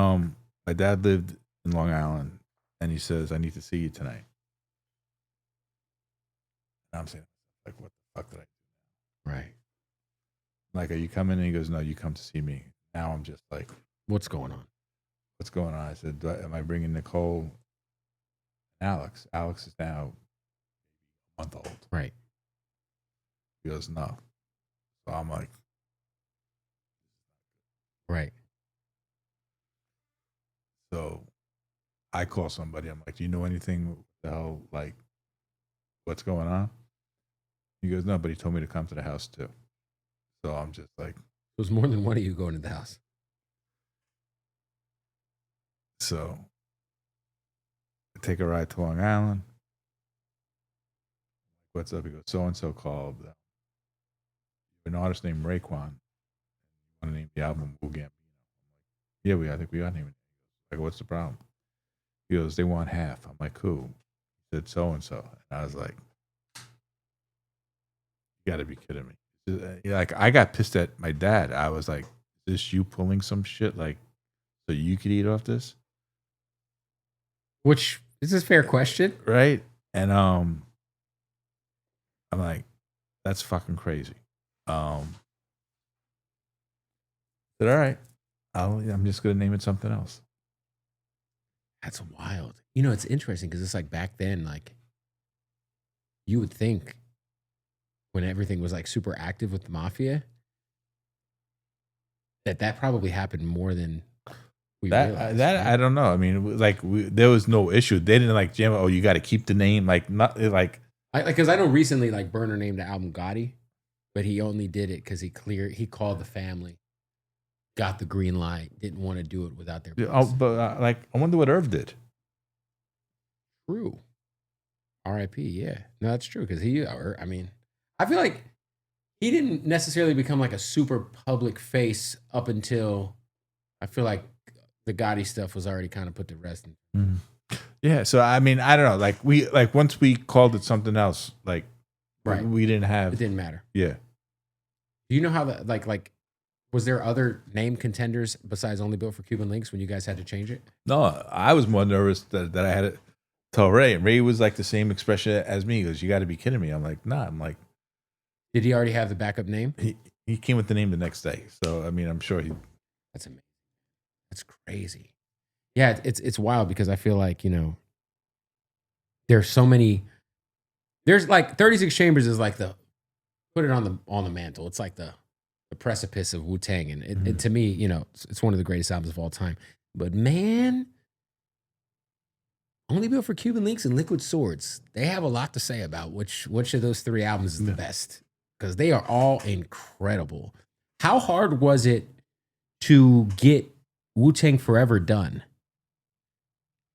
my dad lived in Long Island, and he says, "I need to see you tonight." And I'm saying, like, what the fuck did I do? Right. Like, are you coming? And he goes, "No, you come to see me." Now I'm just like, what's going on? What's going on? I said, am I bringing Nicole and Alex? Alex is now a month old. Right. He goes, no. So I'm like, right. So I call somebody. I'm like, do you know anything? What the hell, like, what's going on? He goes, no, but he told me to come to the house too. So I'm just like, it was more than one of you going to the house. So I take a ride to Long Island. What's up? He goes, so-and-so called. An artist named Rifkind. You want to name the album Wu-Tang? I'm like, yeah, I think we got named. Like, what's the problem? He goes, they want half. I'm like, who? He said, so-and-so. And I was like, you got to be kidding me. Like, I got pissed at my dad. I was like, is this you pulling some shit? Like, so you could eat off this? Which is a fair question. Right? And I'm like, that's fucking crazy. Said, all right, I'm just gonna name it something else. That's wild. You know, it's interesting because it's like back then, like you would think when everything was like super active with the mafia, that probably happened more than we realized. That I don't know. I mean, like there was no issue. They didn't like jam. Oh, you got to keep the name. Like not like. Because I know recently, like Burner named the album Gotti, but he only did it because he called the family, got the green light, didn't want to do it without their. Oh, but like I wonder what Irv did. True. R.I.P. Yeah, no, that's true because I mean, I feel like he didn't necessarily become like a super public face up until I feel like the Gotti stuff was already kind of put to rest. Mm-hmm. Yeah, so I mean, I don't know. Like once we called it something else, like right, we didn't have. It didn't matter. Yeah. Do you know how that like was there other name contenders besides Only Built for Cuban Links when you guys had to change it? No, I was more nervous that I had to tell Ray, and Ray was like the same expression as me. He goes, "You got to be kidding me!" I'm like, "Nah." I'm like, did he already have the backup name? He came with the name the next day. So I mean, I'm sure he. That's amazing. That's crazy. Yeah, it's wild because I feel like, you know, there's so many. There's like 36 Chambers is like put it on the mantle. It's like the precipice of Wu-Tang, and it to me, you know, it's one of the greatest albums of all time. But man, Only Built for Cuban Links and Liquid Swords, they have a lot to say about which of those three albums is the best because they are all incredible. How hard was it to get Wu-Tang Forever done?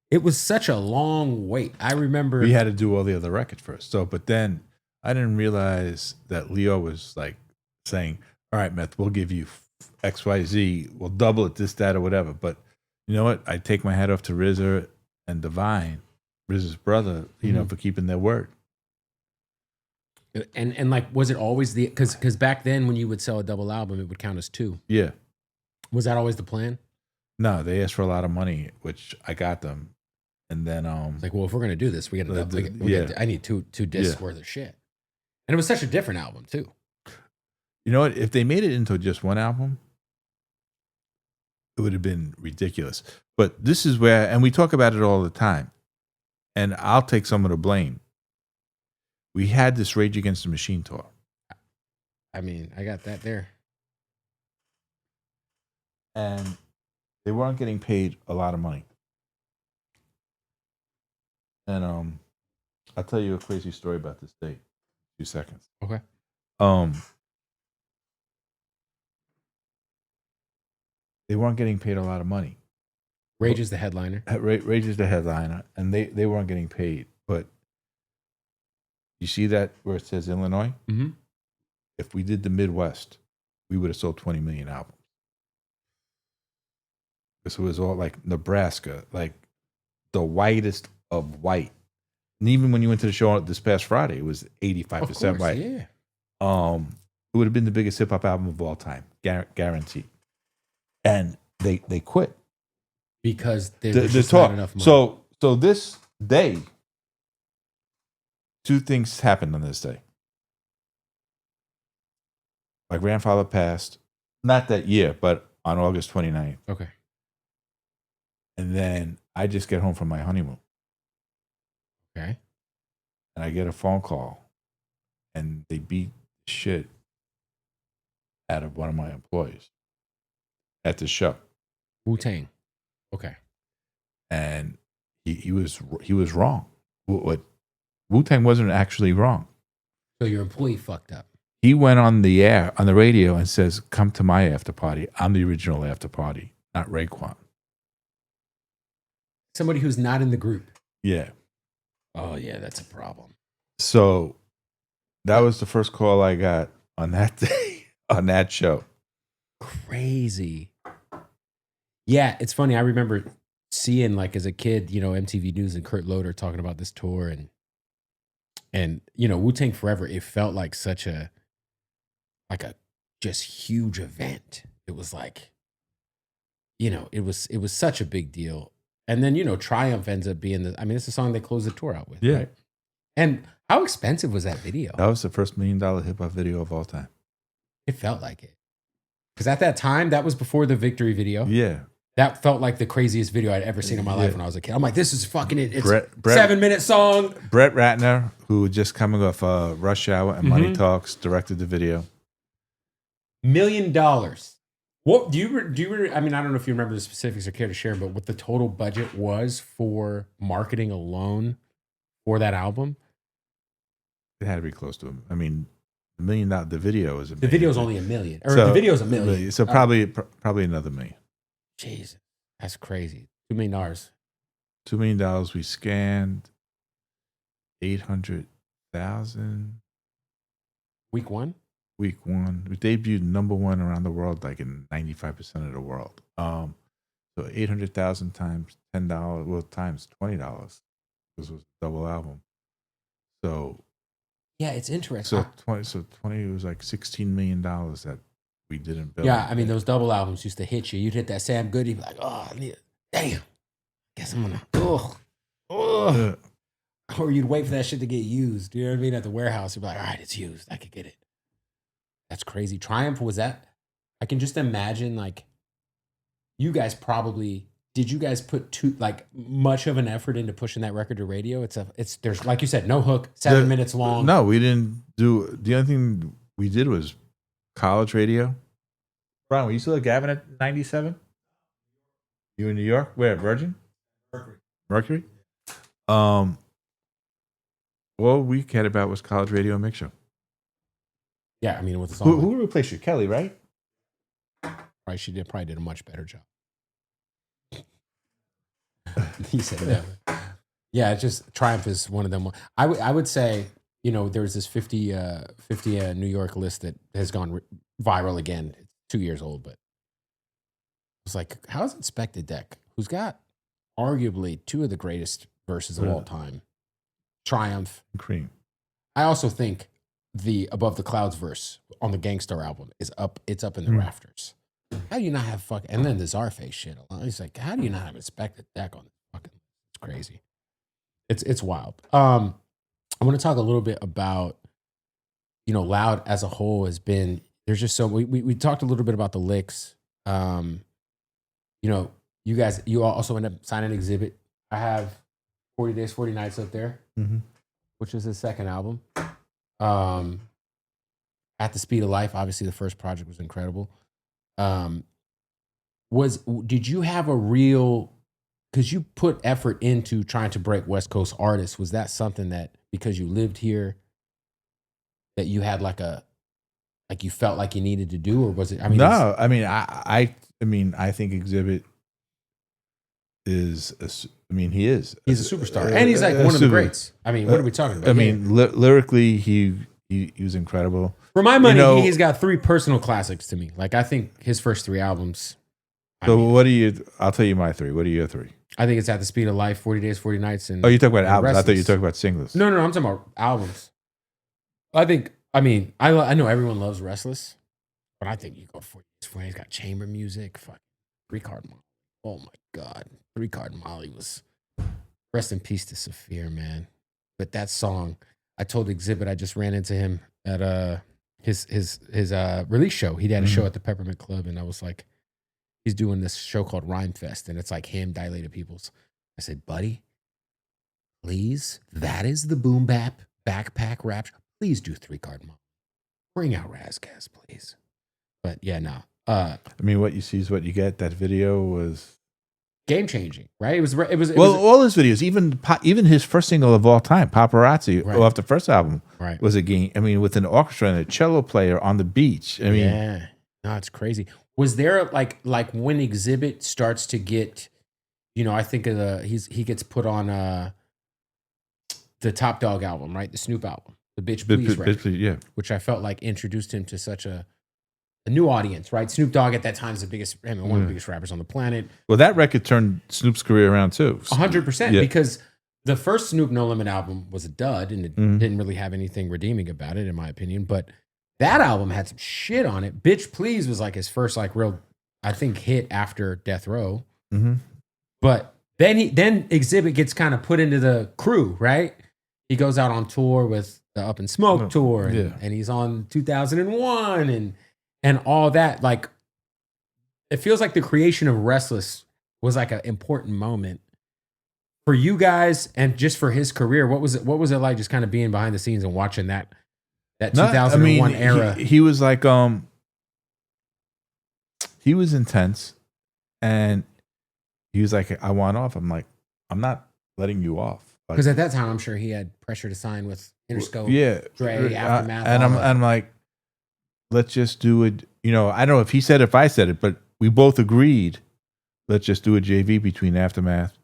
It was such a long wait. I remember we had to do all the other records first. So, but then I didn't realize that Leo was like saying, "All right, Meth, we'll give you X, Y, Z. We'll double it, this, that, or whatever." But you know what? I take my hat off to RZA and Divine, RZA's brother, you know, for keeping their word. And like, was it always because back then when you would sell a double album, it would count as two. Yeah. Was that always the plan? No, they asked for a lot of money, which I got them. And then like, well, if we're gonna do this, we gotta I need two discs worth of shit. And it was such a different album too. You know what? If they made it into just one album, it would have been ridiculous. But this is where, and we talk about it all the time, and I'll take some of the blame. We had this Rage Against the Machine tour. I mean, I got that there. And they weren't getting paid a lot of money. And I'll tell you a crazy story about this date. A few seconds. Okay. They weren't getting paid a lot of money. Rage is the headliner. Rage is the headliner, and they weren't getting paid. But You see that where it says Illinois? Mm-hmm. If we did the Midwest, we would have sold 20 million albums. Because it was all like Nebraska, like the whitest of white. And even when you went to the show this past Friday, it was 85% white. Yeah. It would have been the biggest hip hop album of all time, guaranteed. And they quit because there's just not enough money. So this day, two things happened on this day. My grandfather passed, not that year, but on August 29th. Okay. And then I just get home from my honeymoon. Okay. And I get a phone call, and they beat shit out of one of my employees at the show. Wu-Tang. Okay. And he was wrong. What Wu-Tang wasn't actually wrong. So your employee fucked up. He went on the air, on the radio, and says, "Come to my after party. I'm the original after party, not Rifkind." Somebody who's not in the group. Yeah. Oh, yeah, that's a problem. So that was the first call I got on that day, on that show. Crazy. Yeah, it's funny. I remember seeing, like, as a kid, you know, MTV News and Kurt Loder talking about this tour, and you know, Wu-Tang Forever, it felt like such a just huge event. It was like, you know, it was such a big deal. And then, you know, Triumph ends up being it's the song they closed the tour out with. Yeah. Right? And how expensive was that video? That was the first $1 million hip hop video of all time. It felt like it. Because at that time, that was before the Victory video. Yeah. That felt like the craziest video I'd ever seen in my life when I was a kid. I'm like, this is fucking it. It's Brett, 7-minute song. Brett Ratner, who was just coming off Rush Hour and Money Talks, directed the video. $1 million. What do you? I mean, I don't know if you remember the specifics or care to share, but what the total budget was for marketing alone for that album? It had to be close to him. I mean, $1 million. The video is the video's only $1 million, or the video's $1 million. So probably another $1 million. Jesus, that's crazy. $2 million. $2 million. We scanned 800,000. Week one. We debuted #1 around the world, like in 95% of the world. So 800,000 times $10, well, times $20. This was a double album. So yeah, it's interesting. So 20 was like $16 million that we didn't build. Yeah, I mean, those double albums used to hit you. You'd hit that Sam Goody, be like, oh, damn. Guess I'm gonna, Or you'd wait for that shit to get used. You know what I mean? At the warehouse, you'd be like, all right, it's used. I could get it. That's crazy. Triumph, was that? I can just imagine, like, you guys probably, did you guys put much of an effort into pushing that record to radio? There's, like you said, no hook, 7 minutes long. No, we didn't do, the only thing we did was college radio. Brian, were you still at Gavin at 97? You in New York? Where, Virgin? Mercury? All we cared about was college radio mix show. Yeah, I mean, with the song. Who replaced you? Kelly, right? Right, she probably did a much better job. He said never. Yeah, it's just Triumph is one of them. I would say, you know, there's this 50 New York list that has gone viral again. It's 2 years old, but it's like, how's Inspected Deck, who's got arguably two of the greatest verses of all time, Triumph, Cream. I also think the Above the Clouds verse on the Gangstar album is up. It's up in the rafters. How do you not have fucking, and then the Czarface shit. It's like, how do you not have Inspected Deck on fucking? It's crazy. It's wild. I want to talk a little bit about, you know, Loud as a whole has been, there's just so, we talked a little bit about the licks. You know, you also end up signing an exhibit. I have 40 Days, 40 Nights up there, which is his second album. At the Speed of Life, obviously the first project was incredible. Did you have a real, because you put effort into trying to break West Coast artists, was that something that, because you lived here, that you had like you felt like you needed to do, or was it? I mean, no, I mean, I think Exhibit is, I mean, he is. He's a superstar. And he's like one of the greats. I mean, what are we talking about? I mean, lyrically, he was incredible. For my money, he's got 3 personal classics to me. Like, I think his first 3 albums. I'll tell you my 3. What are your 3? I think it's At the Speed of Life, 40 Days, 40 Nights. And you talk about albums. Restless. I thought you talked about singles. No, I'm talking about albums. I know everyone loves Restless, but I think you go 40 Days, 40 Nights. He's got chamber music. Fucking 3-Card Molly. Oh my God. 3-Card Molly was, rest in peace to Saphir, man. But that song, I told Exhibit, I just ran into him at his release show. He had a show at the Peppermint Club, and I was like, he's doing this show called Rhyme Fest, and it's like him, Dilated Peoples. I said, buddy, please, that is the boom bap backpack rap. Please do 3-Card Molly. Bring out Razgaz, please. But yeah, no. I mean, what you see is what you get. That video was game changing, right? It was all his videos, even his first single of all time, Paparazzi, off the first album, was a game. I mean, with an orchestra and a cello player on the beach. I mean, yeah, no, it's crazy. Was there like when Exhibit starts to get, I think of he gets put on the Top Dog album, right? The Snoop album, the Bitch Please record, yeah, which I felt like introduced him to such a new audience, right? Snoop Dogg at that time is one of the biggest rappers on the planet. Well, that record turned Snoop's career around too. 100%, because the first Snoop No Limit album was a dud, and it didn't really have anything redeeming about it, in my opinion. But that album had some shit on it. Bitch Please was like his first real, I think, hit after Death Row. Mm-hmm. But then Exhibit gets kind of put into the crew, right? He goes out on tour with the Up in Smoke tour, and he's on 2001 and all that. Like, it feels like the creation of Restless was like an important moment for you guys and just for his career. What was it like just kind of being behind the scenes and watching that 2001 era? He was like, he was intense, and he was like, I want off. I'm like, I'm not letting you off. Because at that time, I'm sure he had pressure to sign with Interscope, Dre, Aftermath. And I'm like, let's just do it. I don't know if I said it, but we both agreed, let's just do a JV between Aftermath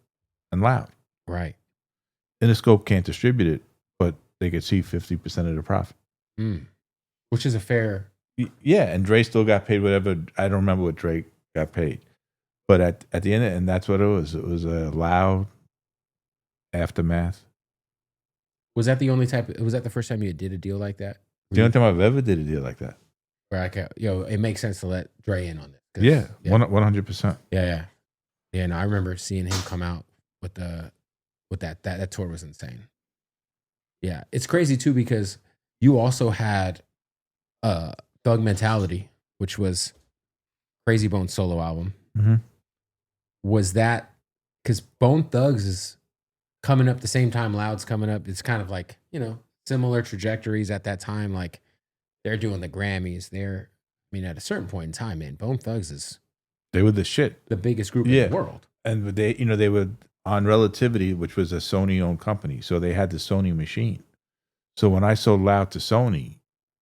and Loud. Right. Interscope can't distribute it, but they could see 50% of the profit. Which is a fair. Yeah, and Dre still got paid whatever. I don't remember what Dre got paid. But at the end, and that's what it was. It was a Loud, Aftermath. Was that the only was that the first time you did a deal like that? The only time I've ever did a deal like that. Where it makes sense to let Dre in on this. Yeah, 100%. Yeah. No, I remember seeing him come out with that tour was insane. Yeah, it's crazy too because you also had Thug Mentality, which was Crazy Bone's solo album. Mm-hmm. Was that because Bone Thugs is coming up the same time Loud's coming up? It's kind of like, similar trajectories at that time. Like, they're doing the Grammys. At a certain point in time, man, Bone Thugs they were the shit. The biggest group in the world. And they were on Relativity, which was a Sony-owned company. So they had the Sony machine. So when I sold Loud to Sony,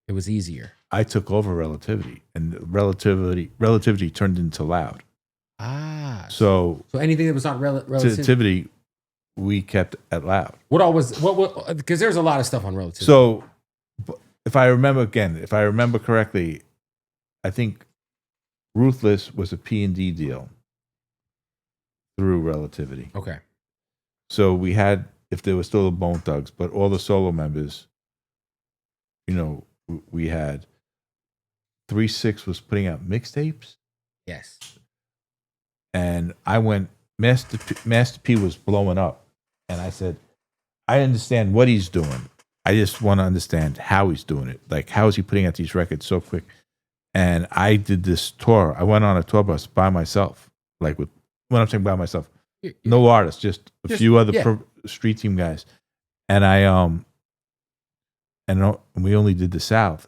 it was easier. I took over Relativity, and Relativity turned into Loud. Ah. So anything that was not Relativity, we kept at Loud. What because there's a lot of stuff on Relativity. So if I remember correctly, I think Ruthless was a P&D deal through Relativity. Okay. So we had, if there was still a Bone Thugs, but all the solo members, we had 3-6 was putting out mixtapes. Yes. And I went, Master P was blowing up. And I said, I understand what he's doing. I just want to understand how he's doing it. Like, how is he putting out these records so quick? And I did this tour. I went on a tour bus by myself. Like, when I'm saying by myself, no artists, just a few other street team guys. And and we only did the South.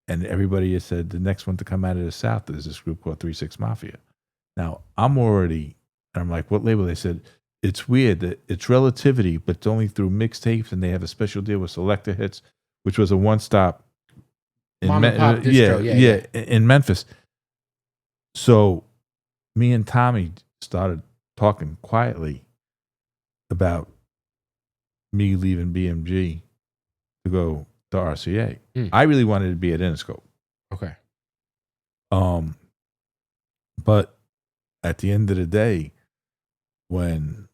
And everybody said the next one to come out of the South is this group called 3-6 Mafia. Now, I'm like, what label? They said, it's weird that it's Relativity, but it's only through mixtapes, and they have a special deal with Selector Hits, which was a one-stop in in Memphis. So me and Tommy started talking quietly about me leaving BMG to go to RCA. I really wanted to be at Interscope. Okay. But at the end of the day, when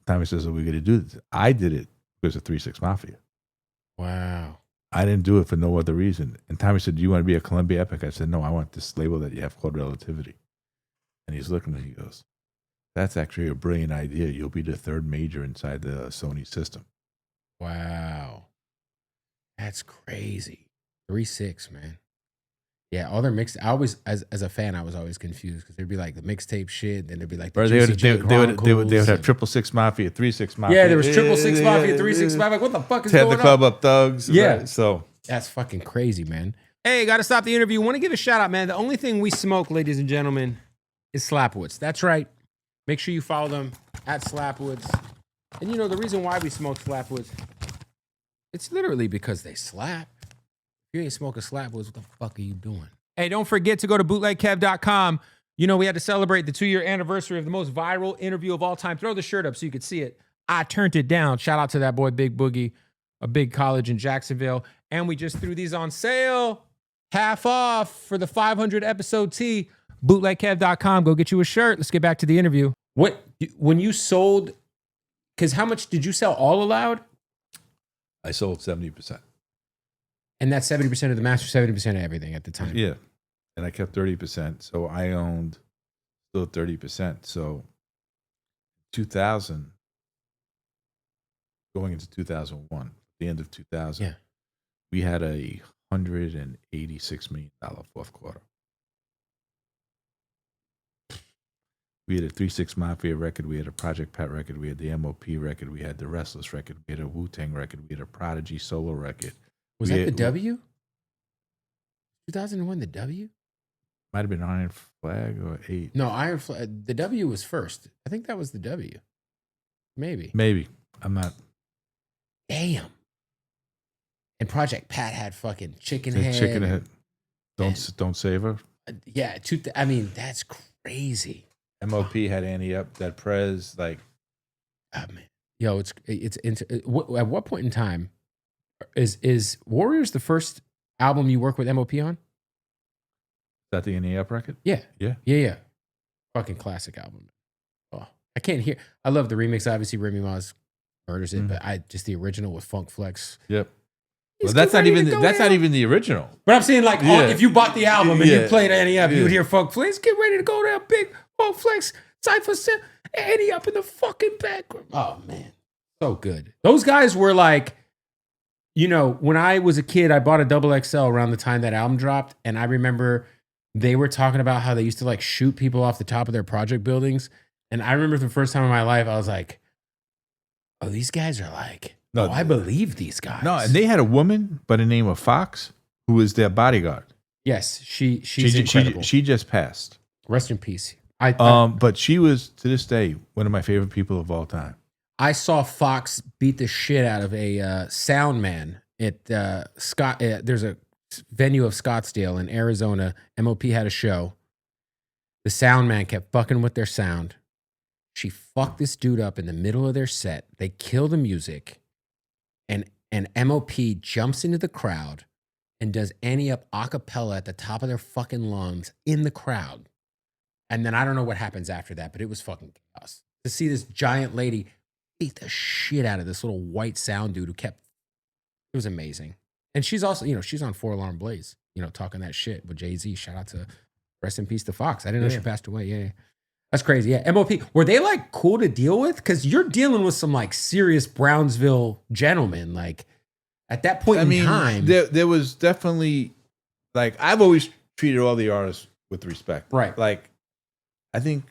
Tommy says, "Are we going to do this?" I did it because of 3-6 Mafia. Wow. I didn't do it for no other reason. And Tommy said, "Do you want to be a Columbia Epic?" I said, "No, I want this label that you have called Relativity." And he's looking at me, he goes, "That's actually a brilliant idea. You'll be the third major inside the Sony system." Wow. That's crazy. 3-6, man. Yeah, all their mix. I always, as a fan, I was always confused because there'd be like the mixtape shit, then there'd be like the They would, Juicy J they would have Chronicles 666 Mafia, 3-6 Mafia. Yeah, there was 666 Mafia, 3-6 Mafia. Like, what the fuck is Had going the club on? up thugs. Yeah. Right? So That's fucking crazy, man. Hey, got to stop the interview. Want to give a shout out, man. The only thing we smoke, ladies and gentlemen, is Slapwoods. That's right. Make sure you follow them at Slapwoods. And you know, the reason why we smoke Slapwoods, it's literally because they slap. If you ain't smoking Slapwoods, what the fuck are you doing? Hey, don't forget to go to bootlegkev.com. You know, we had to celebrate the 2-year anniversary of the most viral interview of all time. Throw the shirt up so you could see it. I turned it down. Shout out to that boy, Big Boogie, a big college in Jacksonville. And we just threw these on sale, half off for the 500 episode tee. Bootlegkev.com. Go get you a shirt. Let's get back to the interview. When you sold, because how much did you sell all aloud? I sold 70%. And that's 70% of the master, 70% of everything at the time. Yeah. And I kept 30%. So I owned still 30%. So 2000, going into 2001, the end of 2000, Yeah. we had a $186 million fourth quarter. We had a 3-6 Mafia record. We had a Project Pat record. We had the MOP record. We had the Restless record. We had a Wu-Tang record. We had a Prodigy solo record. Was that the W? 2001, the W? Might have been Iron Flag or 8. No, Iron Flag. The W was first. I think that was the W. Maybe. I'm not. Damn. And Project Pat had fucking Chicken Head. Chicken Head. Don't save her. Yeah. I mean, that's crazy. MOP had Annie Up, that Prez, like. Oh, man. Yo, at what point in time is Warriors the first album you work with MOP on? Is that the Annie Up record? Yeah. Yeah. Fucking classic album. Oh, I can't hear. I love the remix. Obviously, Remy Ma's murders it, but I just the original with Funk Flex. Yep. Well, that's not even the original. But I'm saying, like, if you bought the album and you played Annie Up, you would hear Funk Flex. Get ready to go there, big Funk Flex, Cypher, Annie Up in the fucking background. Oh man, so good. Those guys were like, you know, when I was a kid, I bought a XXL around the time that album dropped, and I remember they were talking about how they used to like shoot people off the top of their project buildings. And I remember the first time in my life, I was like, oh, these guys are like, I believe these guys. No, and they had a woman by the name of Fox who was their bodyguard. Yes, she's incredible. She just passed. Rest in peace. But she was, to this day, one of my favorite people of all time. I saw Fox beat the shit out of a sound man at there's a venue of Scottsdale in Arizona. MOP had a show. The sound man kept fucking with their sound. She fucked this dude up in the middle of their set. They kill the music. And MOP jumps into the crowd and does Annie Up a cappella at the top of their fucking lungs in the crowd. And then I don't know what happens after that, but it was fucking chaos. To see this giant lady beat the shit out of this little white sound dude it was amazing. And she's also, you know, she's on 4 Alarm Blaze, you know, talking that shit with Jay-Z. Shout out to rest in peace to Fox. I didn't know she passed away. Yeah. That's crazy. Yeah. MOP, were they like cool to deal with? Because you're dealing with some like serious Brownsville gentlemen. Like at that point in time. There was definitely, like, I've always treated all the artists with respect. Right. Like, I think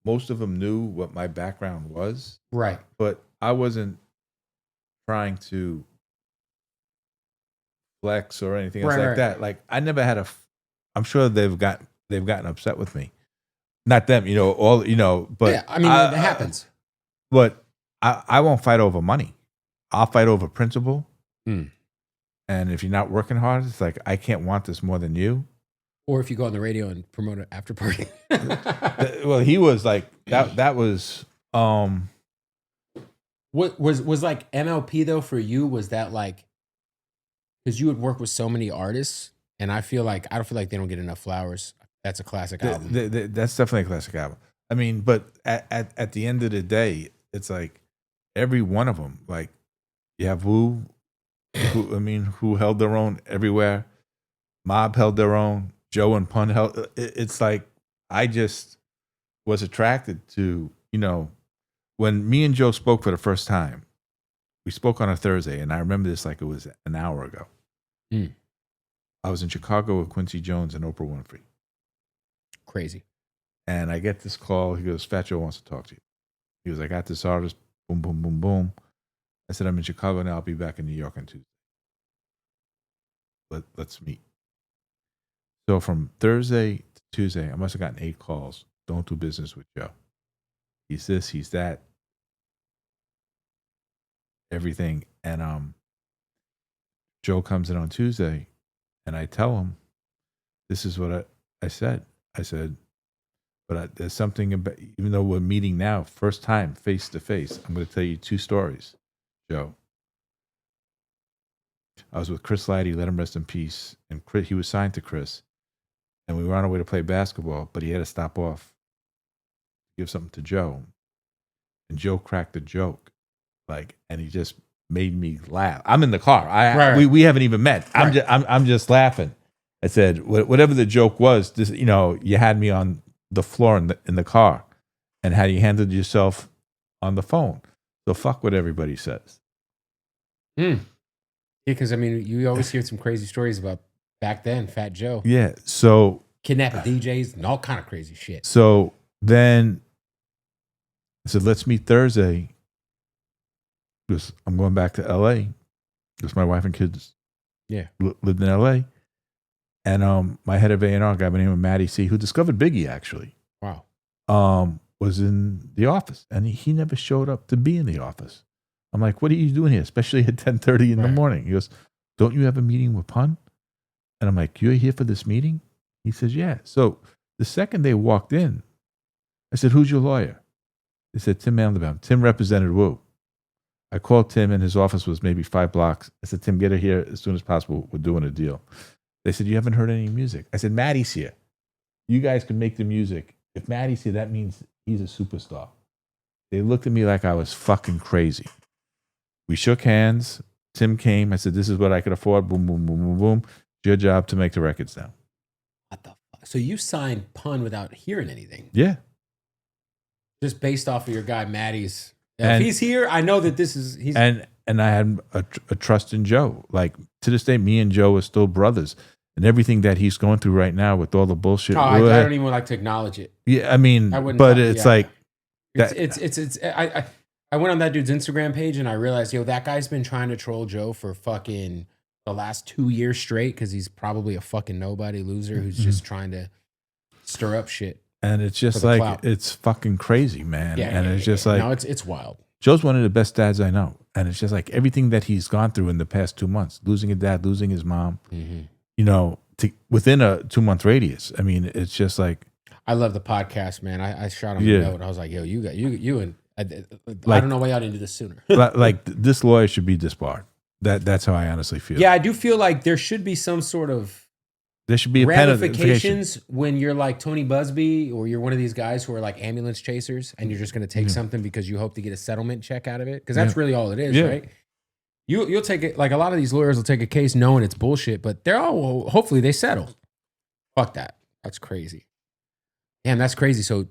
most of them knew what my background was. Right. But I wasn't trying to flex or anything else like that. Like, I never had I'm sure they've gotten upset with me. Not them, you know, but yeah, I mean, it happens. But I won't fight over money. I'll fight over principle. And if you're not working hard, it's like, I can't want this more than you. Or if you go on the radio and promote an after party. Well, he was like that. That was What was like MLP though for you? Was that like because you would work with so many artists, and I don't feel like they don't get enough flowers. That's a classic album. That's definitely a classic album. I mean, but at the end of the day, it's like every one of them. Like you have Wu, who held their own everywhere. Mobb held their own. Joe and Pun held. It's like I just was attracted to, when me and Joe spoke for the first time. We spoke on a Thursday, and I remember this like it was an hour ago. I was in Chicago with Quincy Jones and Oprah Winfrey. Crazy. And I get this call. He goes, Fat Joe wants to talk to you. He goes, I got this artist. Boom, boom, boom, boom. I said, I'm in Chicago now. I'll be back in New York on Tuesday. Let's meet. So from Thursday to Tuesday, I must have gotten 8 calls. Don't do business with Joe. He's this, he's that. Everything. And Joe comes in on Tuesday, and I tell him, this is what I said. I said, but there's something about, even though we're meeting now, first time, face to face, I'm going to tell you 2 stories, Joe. I was with Chris Lighty, let him rest in peace. And he was signed to Chris. And we were on our way to play basketball, but he had to stop off to give something to Joe. And Joe cracked a joke. And he just made me laugh. I'm in the car. We haven't even met. I'm just laughing. I said, whatever the joke was, this, you had me on the floor in the car, and how you handled yourself on the phone. So fuck what everybody says. Yeah, because you always hear some crazy stories about back then, Fat Joe. Yeah. So kidnapping DJs and all kind of crazy shit. So then I said, let's meet Thursday. Because I'm going back to LA. Because my wife and kids lived in LA. And my head of A&R, a guy by the name of Matty C, who discovered Biggie actually. Wow. Was in the office. And he never showed up to be in the office. I'm like, what are you doing here? Especially at 10:30 in the morning. He goes, don't you have a meeting with Pun? And I'm like, you're here for this meeting? He says, yeah. So the second they walked in, I said, who's your lawyer? They said, Tim Mandelbaum. Tim represented Wu. I called Tim, and his office was maybe 5 blocks. I said, Tim, get her here as soon as possible. We're doing a deal. They said, you haven't heard any music. I said, Matty's here. You guys can make the music. If Matty's here, that means he's a superstar. They looked at me like I was fucking crazy. We shook hands. Tim came. I said, this is what I could afford. Boom, boom, boom, boom, boom. It's your job to make the records now. What the fuck? So you signed Pun without hearing anything? Yeah. Just based off of your guy Matty's. If he's here, I know that this is... And I had a trust in Joe. Like, to this day, me and Joe are still brothers. And everything that he's going through right now with all the bullshit. I don't even like to acknowledge it. Yeah, I mean, but it's like... I went on that dude's Instagram page and I realized, that guy's been trying to troll Joe for fucking the last 2 years straight because he's probably a fucking nobody loser who's just trying to stir up shit. And it's just like, clout. It's fucking crazy, man. Like... No, it's wild. Joe's one of the best dads I know. And it's just like everything that he's gone through in the past 2 months, losing a dad, losing his mom, within a 2-month radius. I mean, it's just like... I love the podcast, man. I shot him a note. I was like, you and... I don't know why y'all didn't do this sooner. Like this lawyer should be disbarred. That's how I honestly feel. Yeah, I do feel like there should be some sort of... There should be a ramifications when you're like Tony Busby or you're one of these guys who are like ambulance chasers and you're just going to take something because you hope to get a settlement check out of it. Because that's really all it is, right? You'll take it. Like a lot of these lawyers will take a case knowing it's bullshit, but they're all, hopefully they settle. Fuck that. That's crazy. Damn, that's crazy. So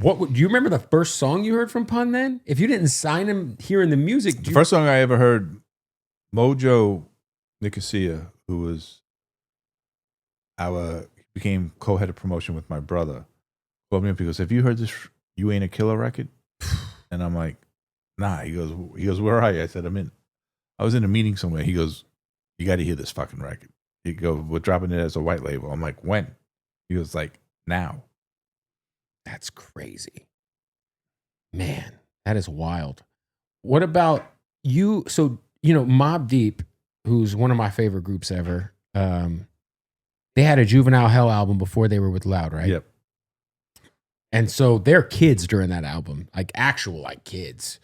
do you remember the first song you heard from Pun then? If you didn't sign him hearing the music. The first song I ever heard, Mojo Nicosia, who was... became co-head of promotion with my brother, called me up. He goes, have you heard this You Ain't a Killer record? And I'm like, nah. He goes, where are you? I said, I was in a meeting somewhere. He goes, you got to hear this fucking record. He goes, we're dropping it as a white label. I'm like, when? He was like, now. That's crazy. Man, that is wild. What about you? So, Mobb Deep, who's one of my favorite groups ever, They had a Juvenile Hell album before they were with Loud, right? Yep. And so they're kids during that album, like actual like kids.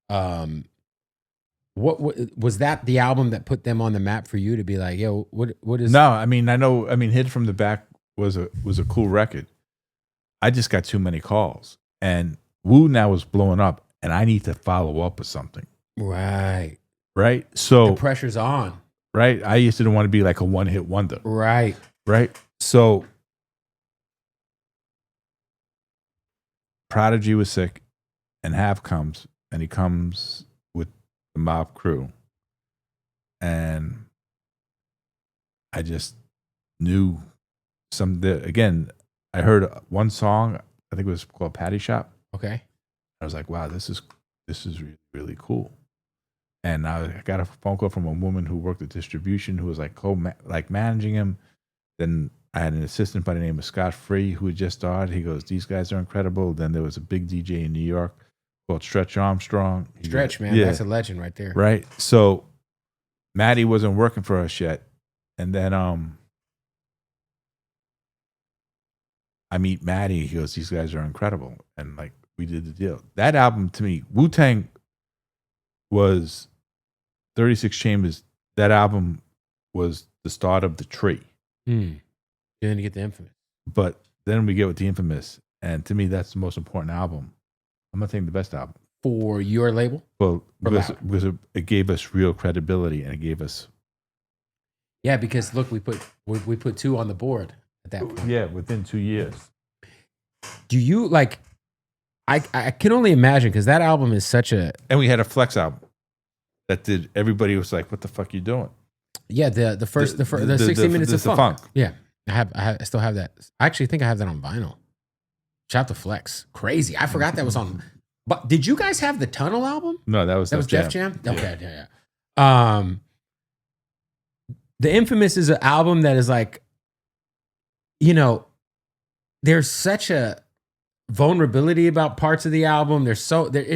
What was that the album that put them on the map for you to be like, yo, what is? No, I mean, Hit From the Back was a cool record. I just got too many calls, and Wu now is blowing up, and I need to follow up with something. Right. So the pressure's on. Right. I used to want to be like a one-hit wonder. Right. So Prodigy was sick, and Have comes, and he comes with the Mobb crew, and I just knew again. I heard one song, I think it was called Patty Shop. Okay. I was like, wow, this is really, really cool. And I got a phone call from a woman who worked at distribution who was like managing him. Then I had an assistant by the name of Scott Free who had just started. He goes, these guys are incredible. Then there was a big DJ in New York called Stretch Armstrong. Stretch, man. Yeah. That's a legend right there. Right. So Maddie wasn't working for us yet. And then I meet Maddie. He goes, these guys are incredible. And like, we did the deal. That album to me, Wu-Tang was 36 Chambers. That album was the start of the tree. Then you get the Infamous. But then we get with the Infamous. And to me, that's the most important album. I'm not saying the best album. For your label? Well, because it gave us real credibility, and it gave us. Yeah, because look, we put 2 on the board at that point. Yeah, within 2 years. Do you like? I can only imagine because that album is such a. And we had a Flex album that did. Everybody was like, "What the fuck you doing?" Yeah, the 60 minutes of funk. Yeah, I still have that. I actually think I have that on vinyl. Shout out to Flex. Crazy. I forgot that was on. But did you guys have the Tunnel album? No, that was Def Jam. Okay, yeah. The Infamous is an album that is like, there's such a vulnerability about parts of the album. It's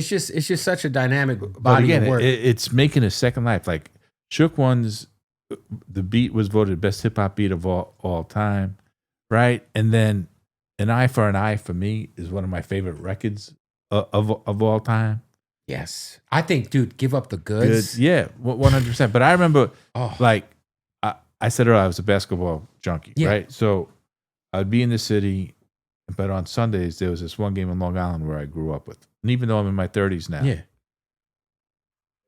just such a dynamic body of work. It's making a second life. Like Shook One's, the beat was voted best hip hop beat of all time, right? And then An Eye for an Eye for me is one of my favorite records of all time. Yes, I think, dude, Give Up the Goods. Good. Yeah, 100%. But I remember, I said earlier, I was a basketball junkie, right? So I'd be in the city, but on Sundays, there was this one game in Long Island where I grew up with. And even though I'm in my 30s now,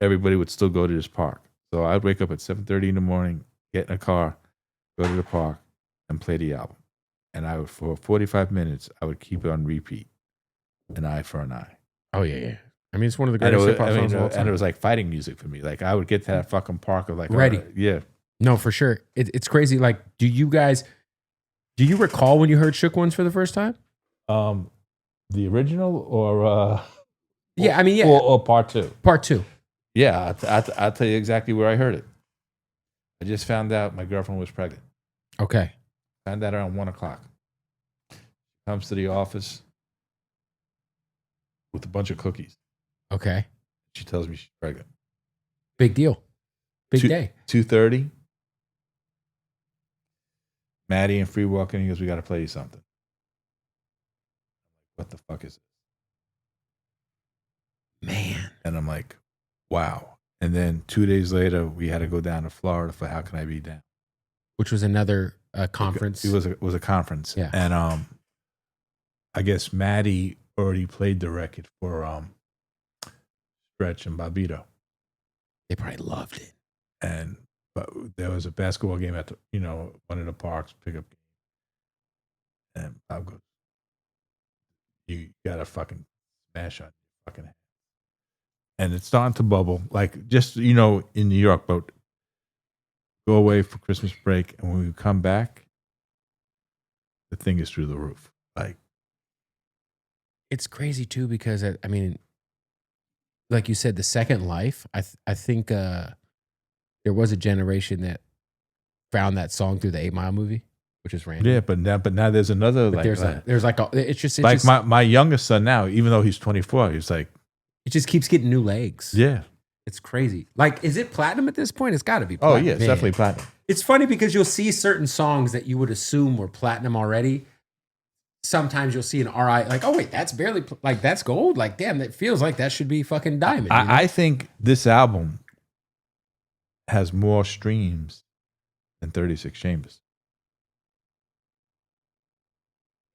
everybody would still go to this park. So I'd wake up at 7:30 in the morning, get in a car, go to the park, and play the album. And I would, for 45 minutes, I would keep it on repeat. An Eye for an Eye. Oh, yeah. I mean, it's one of the greatest hip hop songs of all time. And it was like fighting music for me. Like, I would get to that fucking park of like, ready. Yeah. No, for sure. It's crazy. Like, do you recall when you heard Shook Ones for the first time? The original or yeah, I mean, yeah. Or part 2? Part 2. Yeah, I'll tell you exactly where I heard it. I just found out my girlfriend was pregnant. Okay. Found out around 1:00. Comes to the office with a bunch of cookies. Okay. She tells me she's pregnant. Big deal. Big day. 2:30. Maddie and Free walking. He goes, we got to play you something. What the fuck is it? Man. And I'm like, wow. And then 2 days later, we had to go down to Florida for How Can I Be Down? Which was another conference. It was a conference. Yeah. And I guess Maddie already played the record for Stretch and Bobbito. They probably loved it. But there was a basketball game at one of the parks, pickup game. And Bob goes, you got to fucking smash on your fucking head. And it's starting to bubble. Like, just, in New York, but go away for Christmas break. And when we come back, the thing is through the roof. Like, it's crazy too, because I mean, like you said, the second life, I think there was a generation that found that song through the 8 Mile movie, which is random. Yeah, but now there's another. But like, it's just my youngest son now, even though he's 24, he's like, it just keeps getting new legs. Yeah, it's crazy. Like, is it platinum at this point? It's got to be platinum. Oh yeah, it's definitely platinum. It's funny because you'll see certain songs that you would assume were platinum already. Sometimes you'll see an RI like, oh wait, that's barely like that's gold. Like, damn, that feels like that should be fucking diamond. You know? I think this album has more streams than 36 Chambers.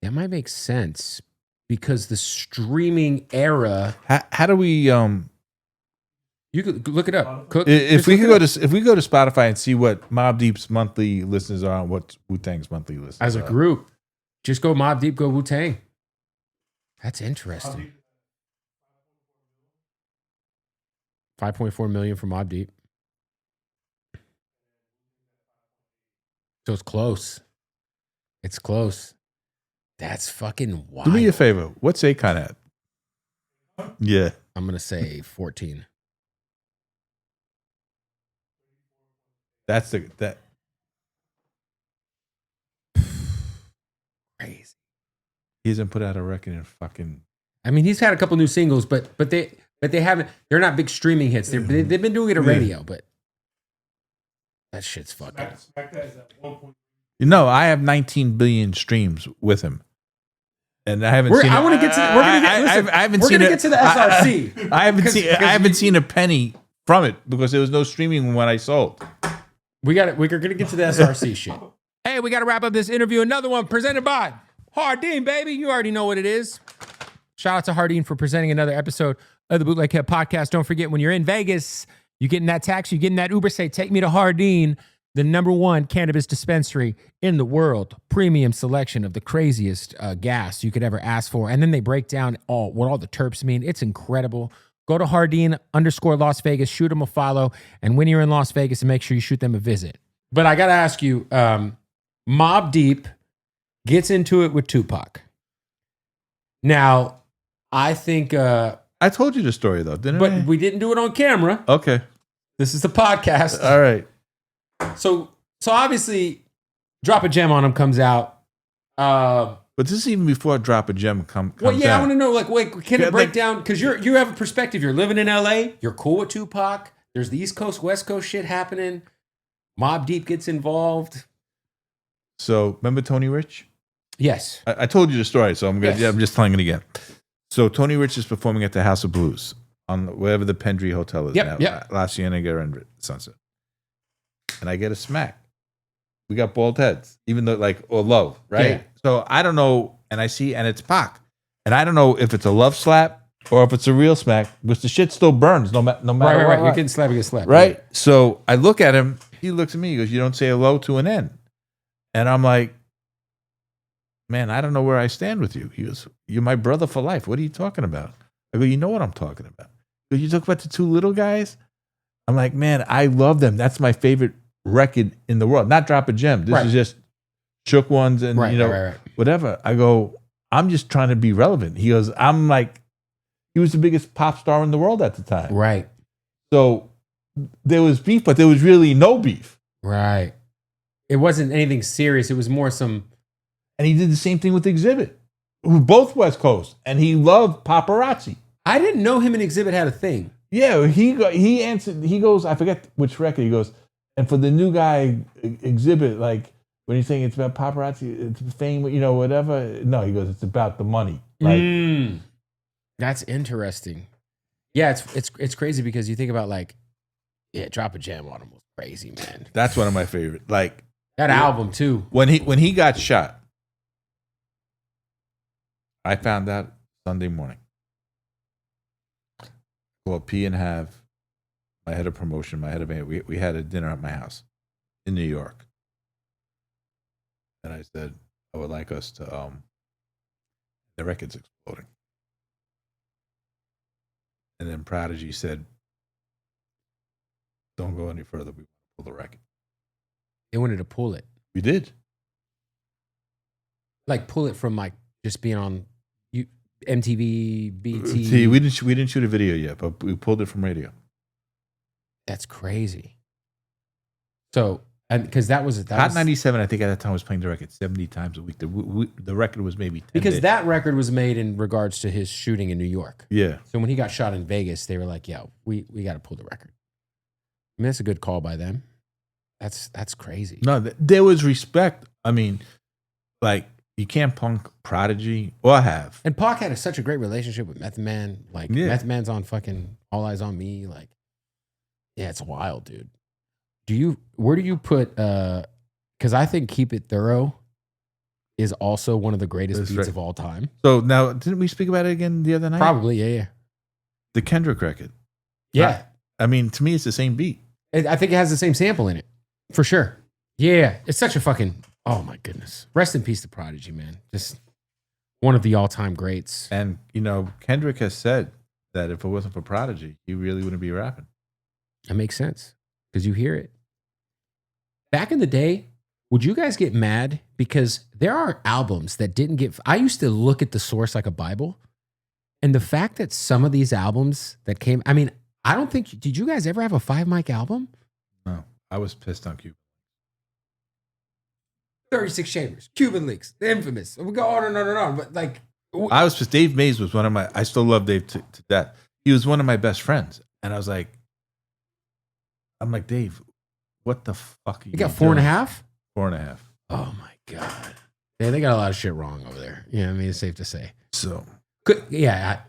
That might make sense because the streaming era. How do we You could look it up. if we go to Spotify and see what Mobb Deep's monthly listeners are and what Wu-Tang's monthly listeners as a are. group, just go Mobb Deep, go Wu-Tang. That's interesting. 5.4 million for Mobb Deep. So it's close. It's close. That's fucking wild. Do me a favor. What's Akon at? Yeah. I'm going to say 14. That's that. Crazy. He hasn't put out a record in fucking. I mean, he's had a couple new singles, but they haven't. They're not big streaming hits. They've been doing it on radio, but that shit's fucking. You know, I have 19 billion streams with him, and I haven't seen. I want to get to. We're gonna get to the SRC. I haven't seen a penny from it because there was no streaming when I sold. We got it. We're gonna get to the SRC shit. Hey, we got to wrap up this interview. Another one presented by Hardeen, baby. You already know what it is. Shout out to Hardeen for presenting another episode of the Bootleg Kev podcast. Don't forget, when you're in Vegas, you get in that taxi, you get in that Uber, say, take me to Hardeen, the #1 cannabis dispensary in the world. Premium selection of the craziest gas you could ever ask for. And then they break down what all the terps mean. It's incredible. Go to Hardeen_Las Vegas, shoot them a follow. And when you're in Las Vegas, make sure you shoot them a visit. But I got to ask you, Mobb Deep gets into it with Tupac. Now, I think... I told you the story, though, didn't I? But we didn't do it on camera. Okay. This is the podcast. All right. So obviously, Drop a Gem on him comes out. But this is even before Drop a Gem comes well, yeah, out. I want to know, like, wait, can it break down? Because you have a perspective. You're living in LA. You're cool with Tupac. There's the East Coast, West Coast shit happening. Mobb Deep gets involved. So, remember Tony Rich? Yes. I told you the story, so I'm just telling it again. So, Tony Rich is performing at the House of Blues on wherever the Pendry Hotel is now. La Cienega and Sunset. And I get a smack. We got bald heads, even though, or low, right? Yeah. So, I don't know, and it's Pac. And I don't know if it's a love slap or if it's a real smack, because the shit still burns no matter what. Right. You're getting slapped, you get slapped. Right? Yeah. So, I look at him. He looks at me. He goes, you don't say hello to an N. And I'm like, man, I don't know where I stand with you. He goes, you're my brother for life. What are you talking about? I go, you know what I'm talking about. He goes, you talk about the two little guys? I'm like, man, I love them. That's my favorite record in the world. Not Drop a Gem. This is just Shook Ones and, whatever. I go, I'm just trying to be relevant. He goes, he was the biggest pop star in the world at the time. Right. So there was beef, but there was really no beef. Right. It wasn't anything serious. It was more some... And he did the same thing with Exhibit, who were both West Coast, and he loved paparazzi. I didn't know him and Exhibit had a thing. Yeah, he answered, he goes, I forget which record, he goes, and for the new guy, Exhibit, like, when he's saying it's about paparazzi, it's fame, whatever. No, he goes, it's about the money. Like, that's interesting. Yeah, it's crazy because you think about, Drop a Gem on him was crazy, man. That's one of my favorite. Like, that album too. When he got shot, I found out Sunday morning. Well, P and Have, my head of promotion, my head of we had a dinner at my house in New York, and I said I would like us to the record's exploding, and then Prodigy said, "Don't go any further. We want to pull the record." They wanted to pull it. We did. Pull it from just being on MTV, BT. See, we didn't shoot a video yet, but we pulled it from radio. That's crazy. So, and because that was Hot 97, I think at that time was playing the record 70 times a week. The record was maybe 10 because days. that record was made in regards to his shooting in New York. Yeah. So when he got shot in Vegas, they were like, "Yo, we got to pull the record." I mean, that's a good call by them. That's crazy. No, there was respect. I mean, like, you can't punk Prodigy or have. And Pac had such a great relationship with Method Man. Like, Method Man's on fucking All Eyes on Me. Like, yeah, it's wild, dude. Where do you put, because I think Keep It Thorough is also one of the greatest beats of all time. So now, didn't we speak about it again the other night? Probably, yeah. The Kendrick record. Yeah. I mean, to me, it's the same beat. I think it has the same sample in it, for sure. Yeah, it's such a fucking, oh my goodness. Rest in peace to Prodigy, man. Just one of the all-time greats. And, Kendrick has said that if it wasn't for Prodigy, he really wouldn't be rapping. That makes sense, because you hear it. Back in the day, would you guys get mad? Because there are albums that didn't get... I used to look at the source like a Bible. And the fact that some of these albums that came... I mean, I don't think... Did you guys ever have a 5-mic album? No. I was pissed on Cuban. 36 Chambers, Cuban Links, The Infamous. We go on and on and on. But like... I was pissed. Dave Mays was one of my... I still love Dave to death. He was one of my best friends. And I was like... I'm like, Dave, what the fuck are you got 4.5? 4.5. Oh my God. Yeah, they got a lot of shit wrong over there. Yeah, I mean, it's safe to say. So, yeah.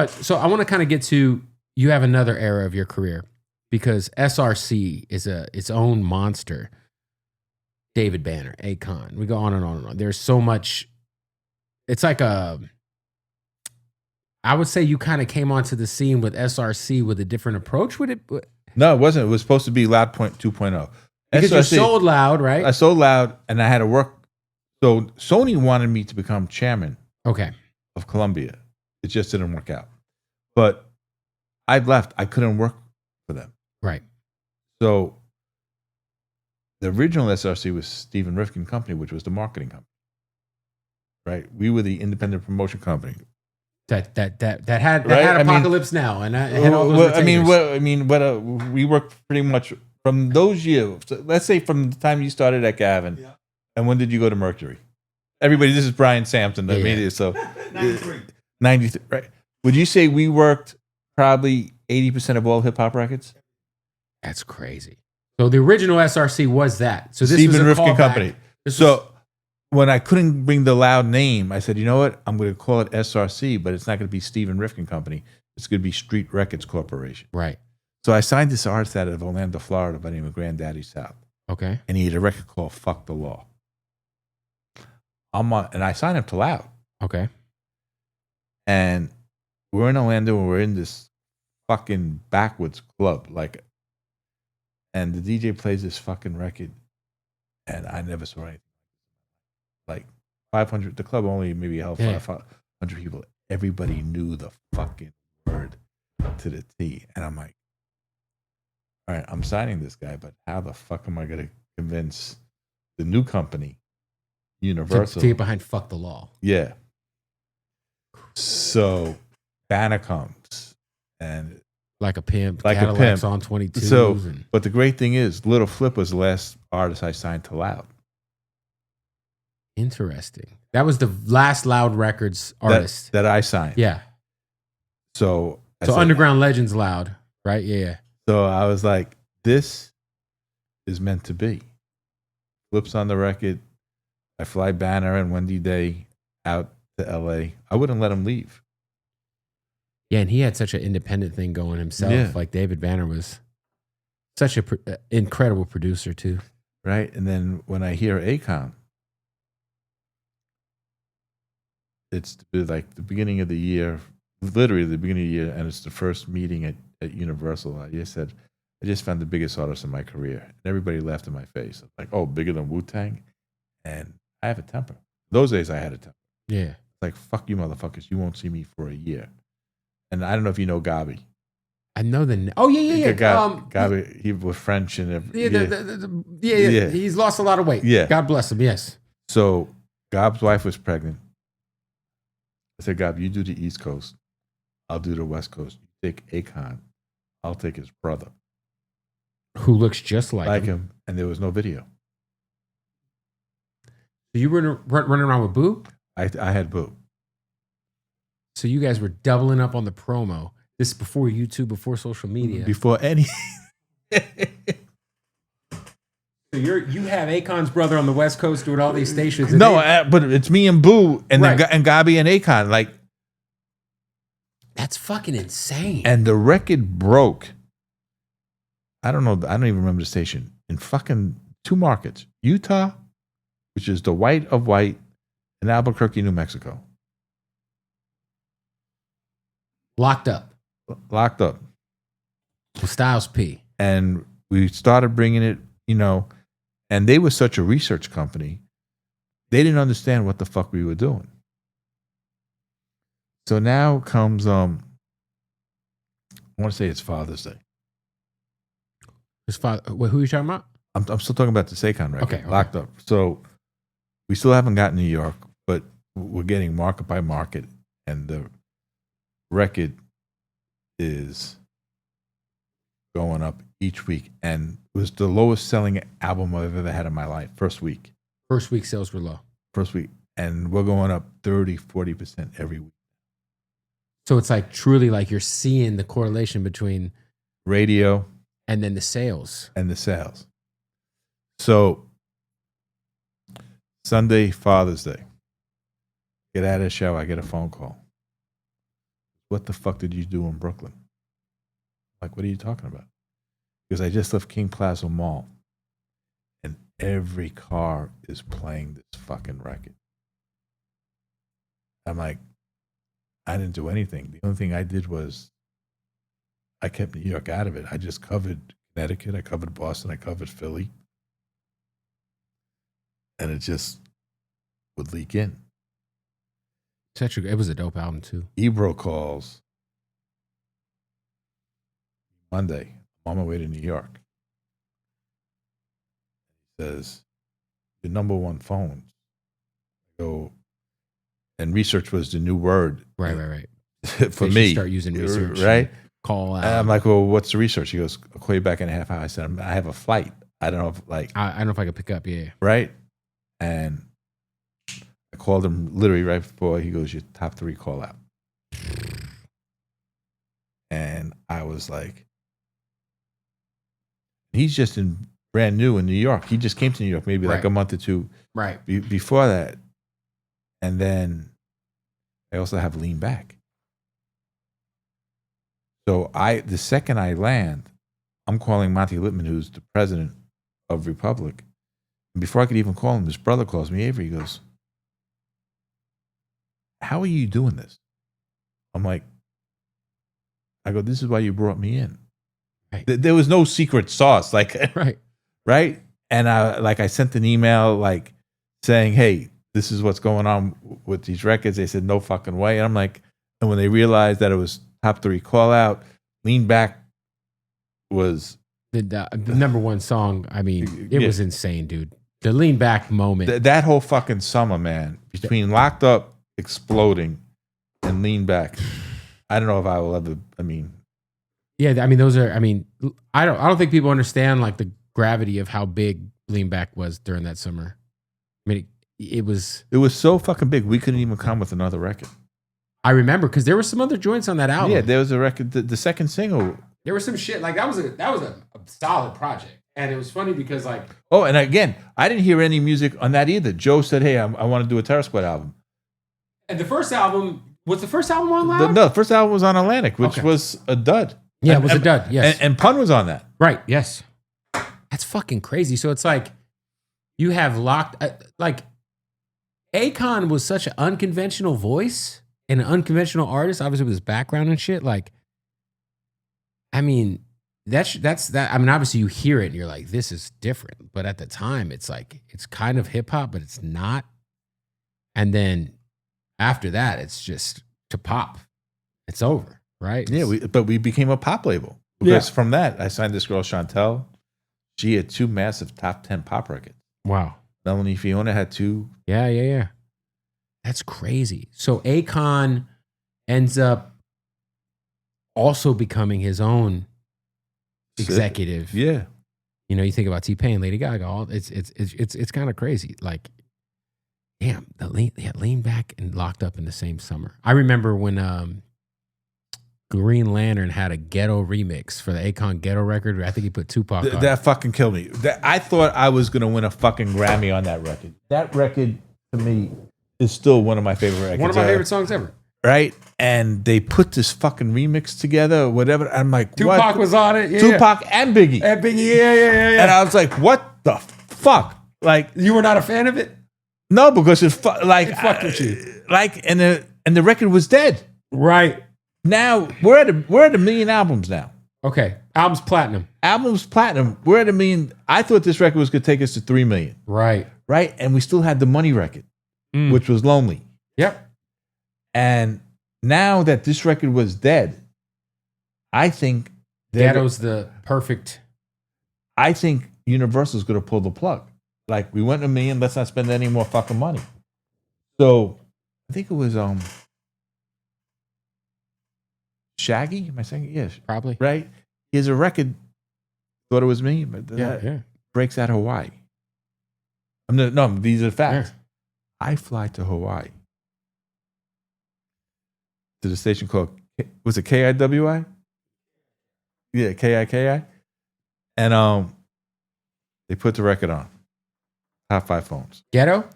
So I want to kind of get to, you have another era of your career because SRC is its own monster. David Banner, Akon. We go on and on and on. There's so much. It's like I would say you kind of came onto the scene with SRC with a different approach with it. No, it wasn't. It was supposed to be Loud 2.0. Because you sold Loud, right? I sold Loud, and I had to work. So Sony wanted me to become chairman of Columbia. It just didn't work out. But I left. I couldn't work for them. Right. So the original SRC was Stephen Rifkind Company, which was the marketing company. Right? We were the independent promotion company. That had Apocalypse Now, and I had all those we worked pretty much from those years. Let's say from the time you started at Gavin, and when did you go to Mercury? Everybody, this is Brian Sampson. That made it so 93, right? Would you say we worked probably 80% of all hip hop records? That's crazy. So the original SRC was that. So this Stephen was a Rifkind callback. Company. When I couldn't bring the Loud name, I said, you know what? I'm going to call it SRC, but it's not going to be Stephen Rifkind Company. It's going to be Street Records Corporation. Right. So I signed this artist out of Orlando, Florida by the name of Granddaddy South. Okay. And he had a record called Fuck the Law. And I signed him to Loud. Okay. And we're in Orlando and we're in this fucking backwoods club. And the DJ plays this fucking record. And I never saw anything. Like 500, the club only maybe held 500 people. Everybody knew the fucking word to the T. And I'm like, all right, I'm signing this guy, but how the fuck am I going to convince the new company, Universal, to get behind Fuck the Law? Yeah. So Banner comes and like a pimp, like Cadillacs a pimp on 22s. So, but the great thing is, Little Flip was the last artist I signed to Loud. Interesting. That was the last Loud Records artist that I signed. Yeah. So Underground Legends Loud, right? Yeah. So I was like, this is meant to be. Flip's on the record. I fly Banner and Wendy Day out to LA. I wouldn't let him leave. Yeah, and he had such an independent thing going himself. Yeah. Like David Banner was such an incredible producer too. Right? And then when I hear Akon, it's like the beginning of the year, literally the beginning of the year, and it's the first meeting at Universal. I just found the biggest artist in my career. And everybody laughed in my face. Like, oh, bigger than Wu-Tang? And I have a temper. Those days I had a temper. Yeah. Like, fuck you motherfuckers. You won't see me for a year. And I don't know if you know Gabi. I know the... Oh, yeah. Gabi, he was French and everything. Yeah. He's lost a lot of weight. Yeah. God bless him, yes. So Gab's wife was pregnant. I said, Gab, you do the East Coast. I'll do the West Coast. You take Akon. I'll take his brother. Who looks just like him. And there was no video. So you were running around with Boo? I had Boo. So you guys were doubling up on the promo. This is before YouTube, before social media. Before any... you have Akon's brother on the West Coast doing all these stations. No, but it's me and Boo and Right. and Gabi and Akon. Like, that's fucking insane. and the record broke. I don't know. I don't even remember the station in fucking 2 markets: Utah, which is the white of white, and Albuquerque, New Mexico. Locked up. Locked up. With Styles P. And we started bringing it, and they were such a research company. They didn't understand what the fuck we were doing. So now comes, I want to say it's Father's Day. His father, who are you talking about? I'm still talking about the Akon record. Okay. Locked up. So we still haven't gotten New York, but we're getting market by market, and the record is going up each week, and it was the lowest selling album I've ever had in my life. First week Sales were low. First week. And we're going up 30-40% every week. So it's like truly like you're seeing the correlation between Radio and then the sales. and the sales. So Sunday, Father's Day. Get out of the show, I get a phone call. What the fuck did you do in Brooklyn? Like, what are you talking about? Because I just left King Plaza Mall, and every car is playing this fucking record. I'm like, I didn't do anything. The only thing I did was I kept New York out of it. I just covered Connecticut, I covered Boston, I covered Philly. And it just would leak in. It was a dope album too. Ebro calls Monday. I'm on my way to New York. He says, your number one phone. I go, and research was the new word. Right. For They me. should start using research. Right? Call out. And I'm like, well, what's the research? He goes, I'll call you back in a half hour. I said, I have a flight. I don't know if I don't know if I could pick up. Yeah. right? And I called him literally right before. He goes, your top 3 call out. And I was like, he's just brand new in New York. He just came to New York maybe like a month or 2 Right. before that. And then I also have Lean Back. So the second I land, I'm calling Monty Littman, who's the president of Republic. And before I could even call him, his brother calls me, Avery. He goes, how are you doing this? I'm like, I go, this is why you brought me in. Right. There was no secret sauce. Like, right? And I sent an email like saying, hey, this is what's going on with these records. They said, no fucking way. And I'm like, and when they realized that it was top 3 call out, Lean Back was the number one song. I mean, it was insane, dude. The Lean Back moment. That whole fucking summer, man, between Locked Up, Exploding, and Lean Back. I don't know if I will ever, yeah, I mean, those are, I don't think people understand like the gravity of how big Lean Back was during that summer. I mean, it was so fucking big. We couldn't even come with another record. I remember because there were some other joints on that album. Yeah, there was a record. The second single. There was some shit like that was a solid project, and it was funny because like and again, I didn't hear any music on that either. Joe said, "Hey, I want to do a Terror Squad album." And the first album was on Loud? No, the first album was on Atlantic, which was a dud. Yeah, it was a dud. Yes, and Pun was on that. Right. Yes, that's fucking crazy. So it's like you have locked like Akon was such an unconventional voice. And an unconventional artist, obviously with his background and shit, like, I mean, that's that. I mean, obviously you hear it and you're like, this is different. But at the time, it's like, it's kind of hip hop, but it's not. And then after that, it's just to pop. It's over, right? Yeah, but we became a pop label. Because from that, I signed this girl, Chantel. She had 2 massive top 10 pop records. Wow. Melanie Fiona had 2. Yeah. That's crazy. So Akon ends up also becoming his own executive. Yeah. You know, you think about T-Pain, Lady Gaga, it's kind of crazy. Like, damn, Lean Back and Locked Up in the same summer. I remember when Green Lantern had a ghetto remix for the Akon ghetto record. I think he put Tupac on. That fucking killed me. I thought I was gonna win a fucking Grammy on that record. That record to me is still one of my favorite records. One of my favorite songs ever. Right? And they put this fucking remix together or whatever. I'm like, Tupac what? was on it. Yeah, Tupac and Biggie. And Biggie, yeah. And I was like, what the fuck? Like, You were not a fan of it? no, because it fucked with you. Like, and the record was dead. Right. Now we're at a million albums now. Okay. Album's platinum. Albums platinum. We're at a million. I thought this record was gonna take us to 3 million. Right. Right, and we still had the Money record, which was Lonely. Yep. And now that this record was dead, I think Ghetto's the perfect. I think Universal's gonna pull the plug. Like, we went a million, let's not spend any more fucking money. So I think it was Shaggy. Am I saying it? Yes, Probably. right? He has a record. Thought it was me, but that breaks out of Hawaii. No, these are facts. Yeah. I fly to Hawaii to the station called, was it KIWI? Yeah, KIKI. And they put the record on. Top 5 phones. Ghetto?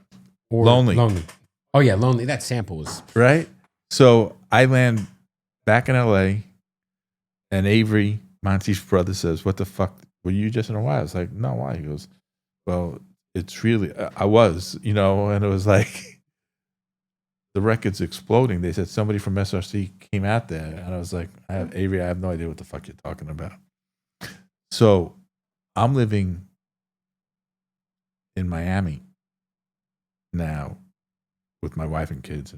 Or Lonely. Oh, yeah, Lonely. That sample was. Right? So I land back in LA, and Avery, Monty's brother, says, what the fuck? Were you just in Hawaii? I was like, no, why? He goes, well, it's really, I was, and it was like, the record's exploding. They said somebody from SRC came out there, and I was like, Avery, I have no idea what the fuck you're talking about. So I'm living in Miami now with my wife and kids.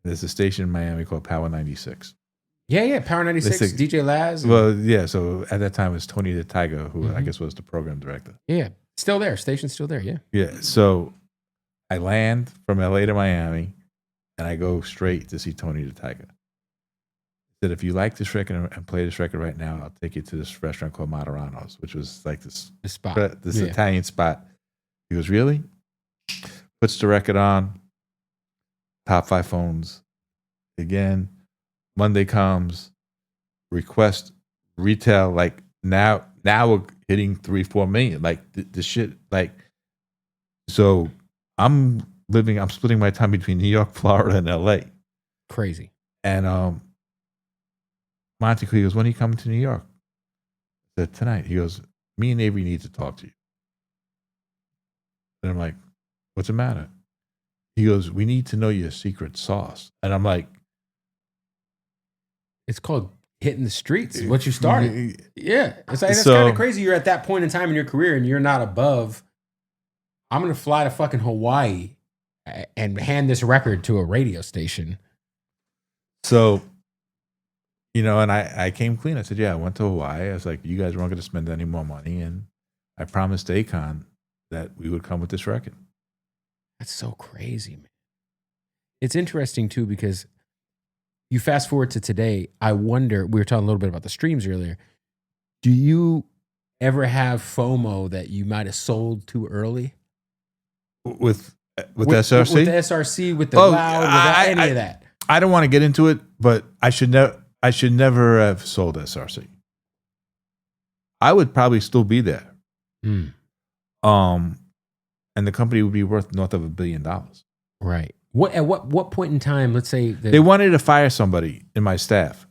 There's a station in Miami called Power 96. Yeah, Power 96, DJ Laz. Well, yeah, so at that time it was Tony the Tiger, who I guess was the program director. Yeah, still there. Station's still there, yeah. Yeah, so I land from LA to Miami, and I go straight to see Tony the Tiger. He said, if you like this record and play this record right now, I'll take you to this restaurant called Moderano's, which was like this spot, this Italian spot. He goes, really? Puts the record on. Top 5 phones. Again, Monday comes. Request retail. Like now we're hitting 3-4 million. Like the shit. Like, so I'm splitting my time between New York, Florida, and LA. Crazy. And Monty goes, when are you coming to New York? I said, tonight. He goes, me and Avery need to talk to you. And I'm like, what's the matter? He goes, we need to know your secret sauce. And I'm like, it's called hitting the streets. What you started. Yeah. It's like, that's kind of crazy. You're at that point in time in your career and you're not above. I'm going to fly to fucking Hawaii and hand this record to a radio station. So, and I came clean. I said, yeah, I went to Hawaii. I was like, you guys weren't going to spend any more money. And I promised Akon that we would come with this record. That's so crazy, man. It's interesting, too, because you fast forward to today. I wonder, we were talking a little bit about the streams earlier. Do you ever have FOMO that you might have sold too early? With SRC? With the SRC, with the Loud, without any of that. I don't want to get into it, but I should never have sold SRC. I would probably still be there. And the company would be worth north of $1 billion. Right. At what point in time, let's say they wanted to fire somebody in my staff.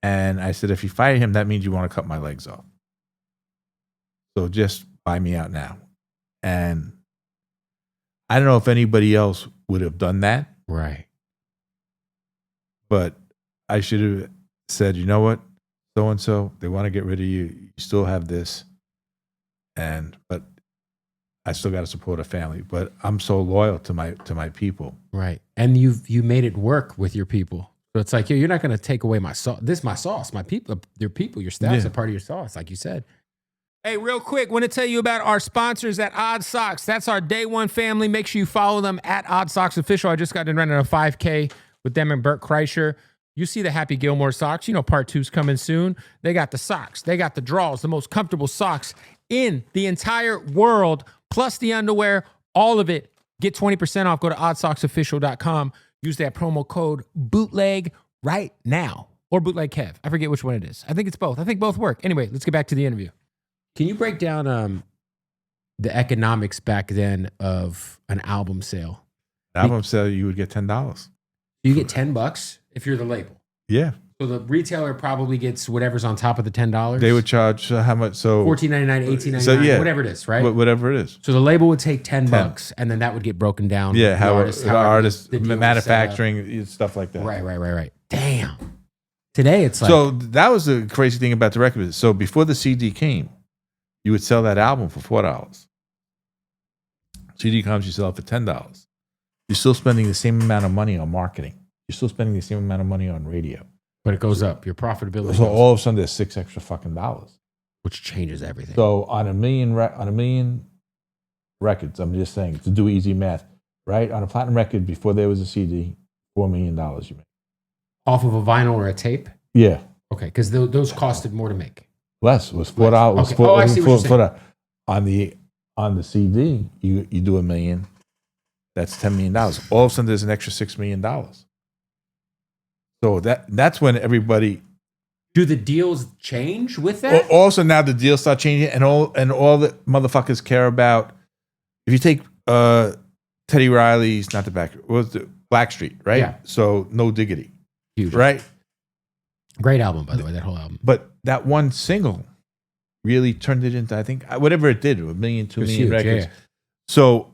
And I said, if you fire him, that means you want to cut my legs off. So just buy me out now. And I don't know if anybody else would have done that. Right. But I should have said, you know what? So-and-so, they want to get rid of you. You still have this. But I still got to support a family. But I'm so loyal to my people. Right. And you made it work with your people. So it's like, you're not going to take away my sauce. This is my sauce. My people, your staff's a part of your sauce, like you said. Hey, real quick, want to tell you about our sponsors at Odd Socks. That's our day one family. Make sure you follow them at Odd Socks Official. I just got done running a 5K with them and Burt Kreischer. You see the Happy Gilmore socks. Part 2's coming soon. They got the socks. They got the draws, the most comfortable socks in the entire world, plus the underwear, all of it. Get 20% off. Go to oddsocksofficial.com. Use that promo code BOOTLEG. right now. Or Bootleg Kev. I forget which one it is. I think it's both. I think both work. Anyway, let's get back to the interview. Can you break down the economics back then of an album sale? Album sale, you would get $10. You get $10 if you're the label. Yeah. So the retailer probably gets whatever's on top of the $10. They would charge how much? So $14.99, $18.99, so, yeah, whatever it is, right? Whatever it is. So the label would take $10, and then that would get broken down. Yeah, how artists, the deal was manufacturing, stuff like that. Right. Damn. Today it's like... So that was the crazy thing about the record. So before the CD came, you would sell that album for $4. CD comes, you sell it for $10. You're still spending the same amount of money on marketing. You're still spending the same amount of money on radio. But it goes up. Your profitability So goes all up, of a sudden, there's $6 extra fucking dollars. which changes everything. So on a million records, I'm just saying, to do easy math, right? On a platinum record, before there was a CD, $4 million you make. Off of a vinyl or a tape? Yeah. Okay, because those costed more to make. Less. It was $4. Okay. I see what you're saying. On the CD, you do $1 million. That's $10 million. All of a sudden, there's an extra $6 million. So that's when everybody. Do the deals change with that? Also, now the deals start changing, and all the motherfuckers care about. If you take Teddy Riley's, not the back, what was the Blackstreet, right? Yeah. So No Diggity, Huge. right? Great album, by the way, that whole album. But that one single really turned it into, I think, whatever it did, 1 million, 2 million huge, records. yeah. So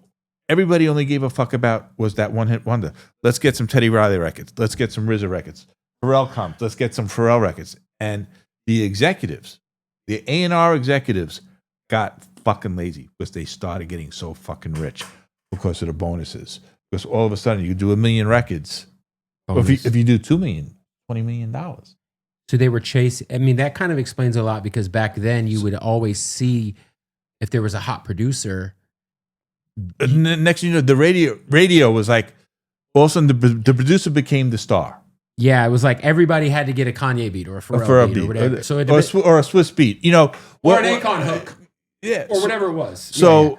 everybody only gave a fuck about was that one hit wonder. Let's get some Teddy Riley records. Let's get some RZA records. Pharrell comes. Let's get some Pharrell records. And the executives, the A&R executives, got fucking lazy because they started getting so fucking rich because of the bonuses. Because all of a sudden you do 1 million records. If you do 2 million, $20 million. So they were chasing. I mean, that kind of explains a lot because back then you would always see if there was a hot producer. Next thing you know, the radio was like, all of a sudden the producer became the star. Yeah, it was like everybody had to get a Kanye beat or a Pharrell beat or whatever. So or a Swiss beat, or an Akon hook, yeah, or whatever it was. So,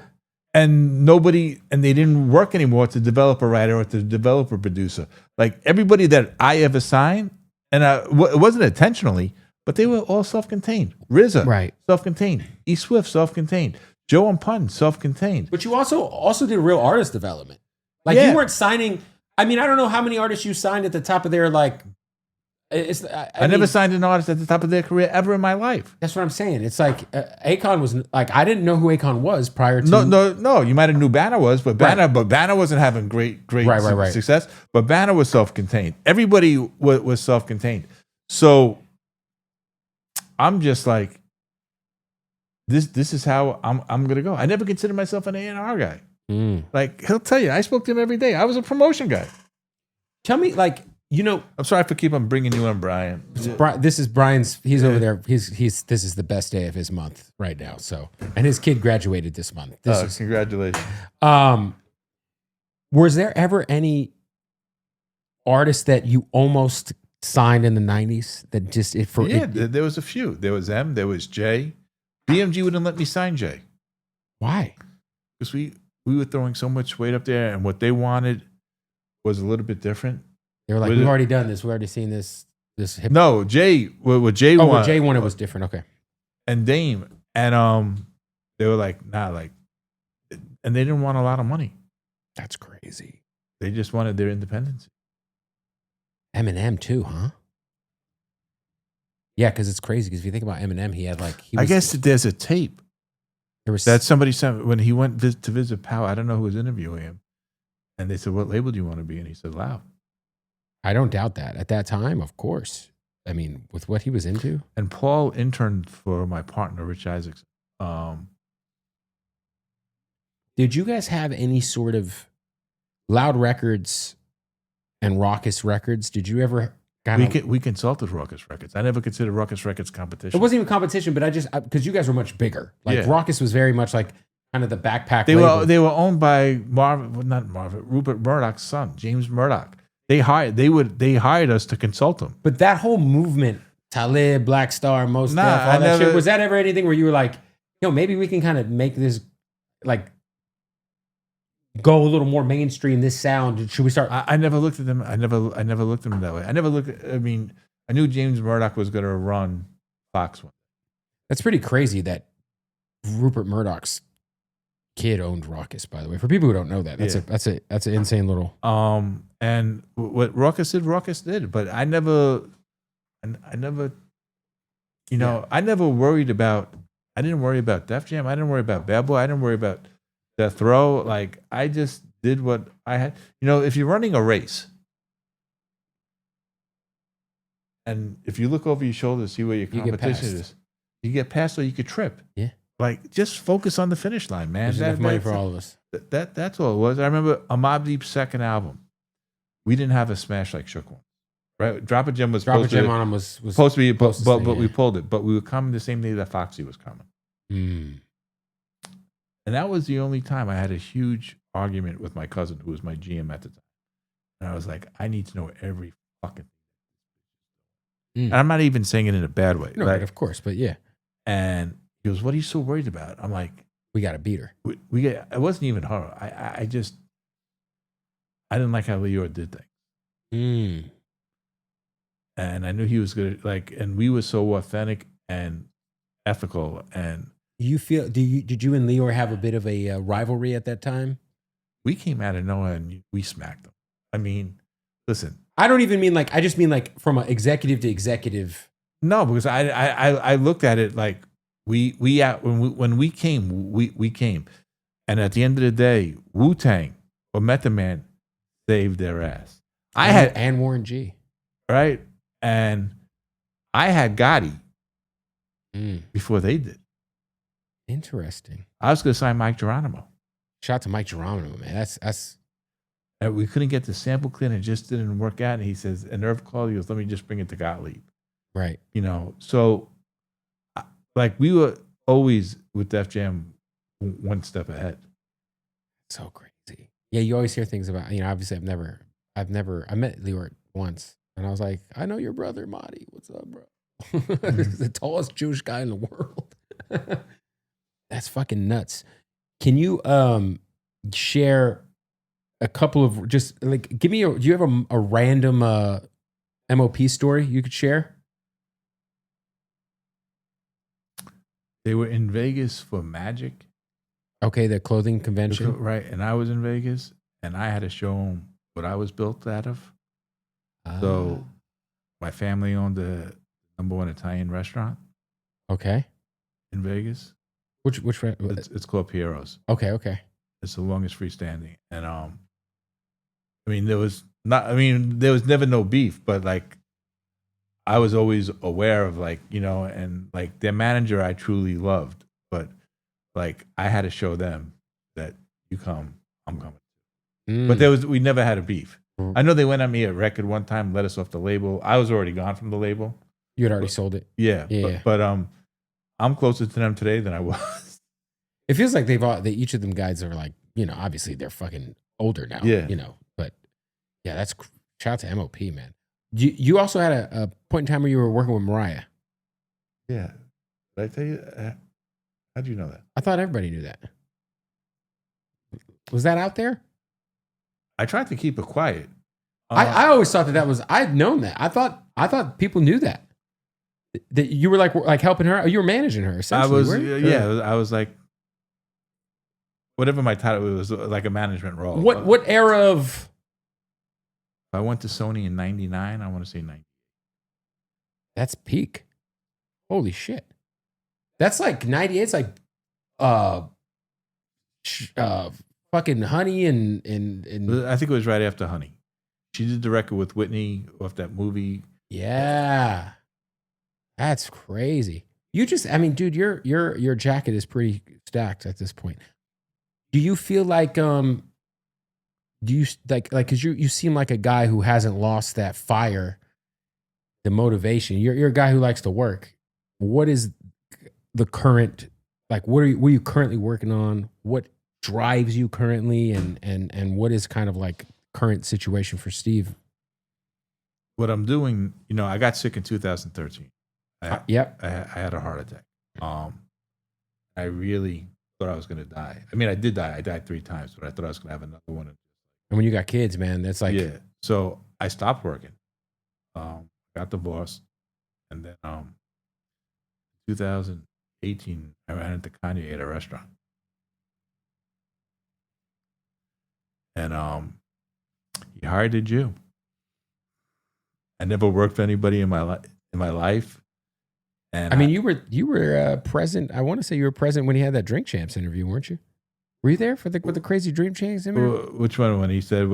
and they didn't work anymore to develop a writer or to develop a producer. Like everybody that I ever signed, and it wasn't intentionally, but they were all self-contained. RZA, right, self-contained. E Swift, self-contained. Joe and Pun, self-contained. But you also did real artist development. Like you weren't signing. I mean, I don't know how many artists you signed at the top of their like. I never signed an artist at the top of their career ever in my life. That's what I'm saying. It's like Akon was like, I didn't know who Akon was prior to. No. You might have knew Banner was, but Banner wasn't having great success. But Banner was self-contained. Everybody was self-contained. So I'm just like, this is how I'm gonna go. I never considered myself an A&R guy. Like he'll tell you, I spoke to him every day. I was a promotion guy. Tell me, like, I'm sorry for keep on bringing you on, Brian. This is Brian's. He's over there. This is the best day of his month right now. So, and his kid graduated this month. Congratulations. Was there ever any artist that you almost signed in the 90s that just there was a few. There was M. There was J. BMG wouldn't let me sign J. Why? Because we were throwing so much weight up there, and what they wanted was a little bit different. They were like, we've already done this. We've already seen this. No, Jay. What Jay wanted. What Jay wanted was different. Okay. And Dame, and they were like, nah, like, and they didn't want a lot of money. That's crazy. They just wanted their independence. Eminem too, huh? Yeah, because it's crazy. Because if you think about Eminem, he had like. I guess there's a tape. That somebody sent when he went to visit Power. I don't know who was interviewing him, and they said, "What label do you want to be?" And he said, "Loud." I don't doubt that. At that time, of course. I mean, with what he was into. And Paul interned for my partner, Rich Isaacs. Did you guys have any sort of Loud Records and Raucous Records? Did you ever we consulted Raucous Records. I never considered Raucous Records competition. It wasn't even competition, but because you guys were much bigger. Like Raucous was very much like kind of the backpack label. They were owned by Rupert Murdoch's son, James Murdoch. They hired us to consult them. But that whole movement, Talib, Black Star, Mos Def, all that shit, was that ever anything where you were like, maybe we can kind of make this like go a little more mainstream? This sound. Should we start? I never looked at them. I never looked at them that way. I never looked. I mean, I knew James Murdoch was going to run Fox one. That's pretty crazy that Rupert Murdoch's kid owned Ruckus. By the way, for people who don't know that, that's an insane little. And what Ruckus did. But I never, you know, I never worried about. I didn't worry about Def Jam. I didn't worry about Bad Boy. I didn't worry about Death Row. Like, I just did what I had. You know, if you're running a race, and if you look over your shoulder to see where your competition is, you get past or you could trip. Yeah. Like, just focus on the finish line, man. There's enough money for all of us. That's all it was. I remember a Mobb Deep's second album. We didn't have a smash like Shook One. Right? Drop a Gem was supposed to be, but we pulled it. But we were coming the same day that Foxy was coming. Mm. And that was the only time I had a huge argument with my cousin, who was my GM at the time. And I was like, I need to know every fucking thing. And I'm not even saying it in a bad way. No, like, right, of course, but yeah. And he goes, what are you so worried about? I'm like, we got to beat her. It wasn't even her. I didn't like how Leora did things. Mm. And I knew he was good. Like, and we were so authentic and ethical. And did you and Leora have a bit of a rivalry at that time? We came out of nowhere and we smacked them. I mean, listen. I don't even mean like, I just mean like from an executive to executive. No, because I looked at it like when we came, we came. And at the end of the day, Wu-Tang or Method Man saved their ass. And Warren G. Right? And I had Gotti before they did. Interesting. I was going to sign Mike Geronimo. Shout out to Mike Geronimo, man. That's. And we couldn't get the sample clean. It just didn't work out. And he says, and Irv called. He goes, let me just bring it to Gottlieb. Right. You know, so like we were always with Def Jam one step ahead. So crazy. Yeah, you always hear things about, obviously I met Leora once and I was like, I know your brother, Marty. What's up, bro? The tallest Jewish guy in the world. That's fucking nuts. Can you share a couple of just like, do you have a random MOP story you could share? They were in Vegas for Magic. Okay, the clothing convention. Right, and I was in Vegas, and I had to show them what I was built out of. So my family owned the #1 Italian restaurant. Okay. In Vegas. Which it's called Piero's. Okay. It's the longest freestanding. And there was never no beef, but like I was always aware of like, and like their manager I truly loved, but like I had to show them that you come, I'm coming. But we never had a beef. I know they went at me at record one time, let us off the label. I was already gone from the label. You had already sold it. Yeah. But I'm closer to them today than I was. It feels like each of them guys are like, obviously they're fucking older now. Yeah. But yeah, shout out to MOP, man. You also had a point in time where you were working with Mariah. Yeah. Did I tell you? How'd you know that? I thought everybody knew that. Was that out there? I tried to keep it quiet. I always thought that was. I'd known that. I thought people knew that. That you were like helping her. You were managing her. Essentially. I was like, whatever my title was, like a management role. What era of? I went to Sony in '99. I want to say 90. That's peak. Holy shit. That's like 98. It's like, fucking Honey and I think it was right after Honey. She did the record with Whitney off that movie. Yeah, that's crazy. Dude, your jacket is pretty stacked at this point. Do you feel like because you seem like a guy who hasn't lost that fire, the motivation. You're a guy who likes to work. What is the current, like, what are you currently working on? What drives you currently, and what is kind of like current situation for Steve? What I'm doing, I got sick in 2013. Yep. I had a heart attack. I really thought I was gonna die. I mean, I did die. I died 3 times, but I thought I was gonna have another one. And when you got kids, man, that's like Yeah. So I stopped working. Got divorced, and then 2018, I ran into Kanye at a restaurant, and he hired a Jew. I never worked for anybody in my life, and I mean, you were present. I want to say you were present when he had that Drink Champs interview, weren't you? Were you there for with the crazy Drink Champs interview? Which one? When he said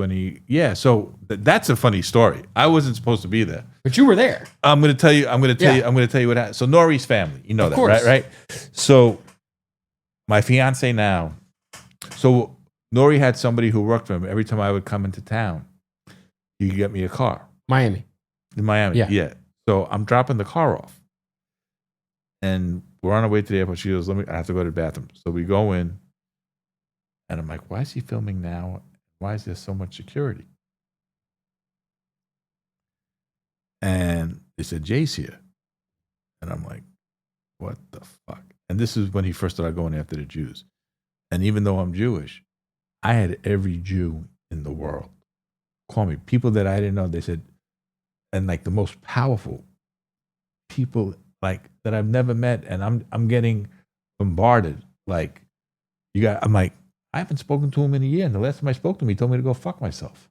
yeah. So that's a funny story. I wasn't supposed to be there, But you were there. I'm going to tell you what happened. So Nori's family, you know Of that, course. right? So my fiance now. So Nori had somebody who worked for him. Every time I would come into town, he could get me a car Miami. in Miami. Yeah. So I'm dropping the car off, and we're on our way to the airport. She goes, I have to go to the bathroom. So we go in, and I'm like, why is he filming now? Why is there so much security? And they said, Jay's here. And I'm like, what the fuck? And this is when he first started going after the Jews. And even though I'm Jewish, I had every Jew in the world call me. People that I didn't know, they said, and like the most powerful people like that I've never met. And I'm getting bombarded. Like, I'm like, I haven't spoken to him in a year. And the last time I spoke to him, he told me to go fuck myself.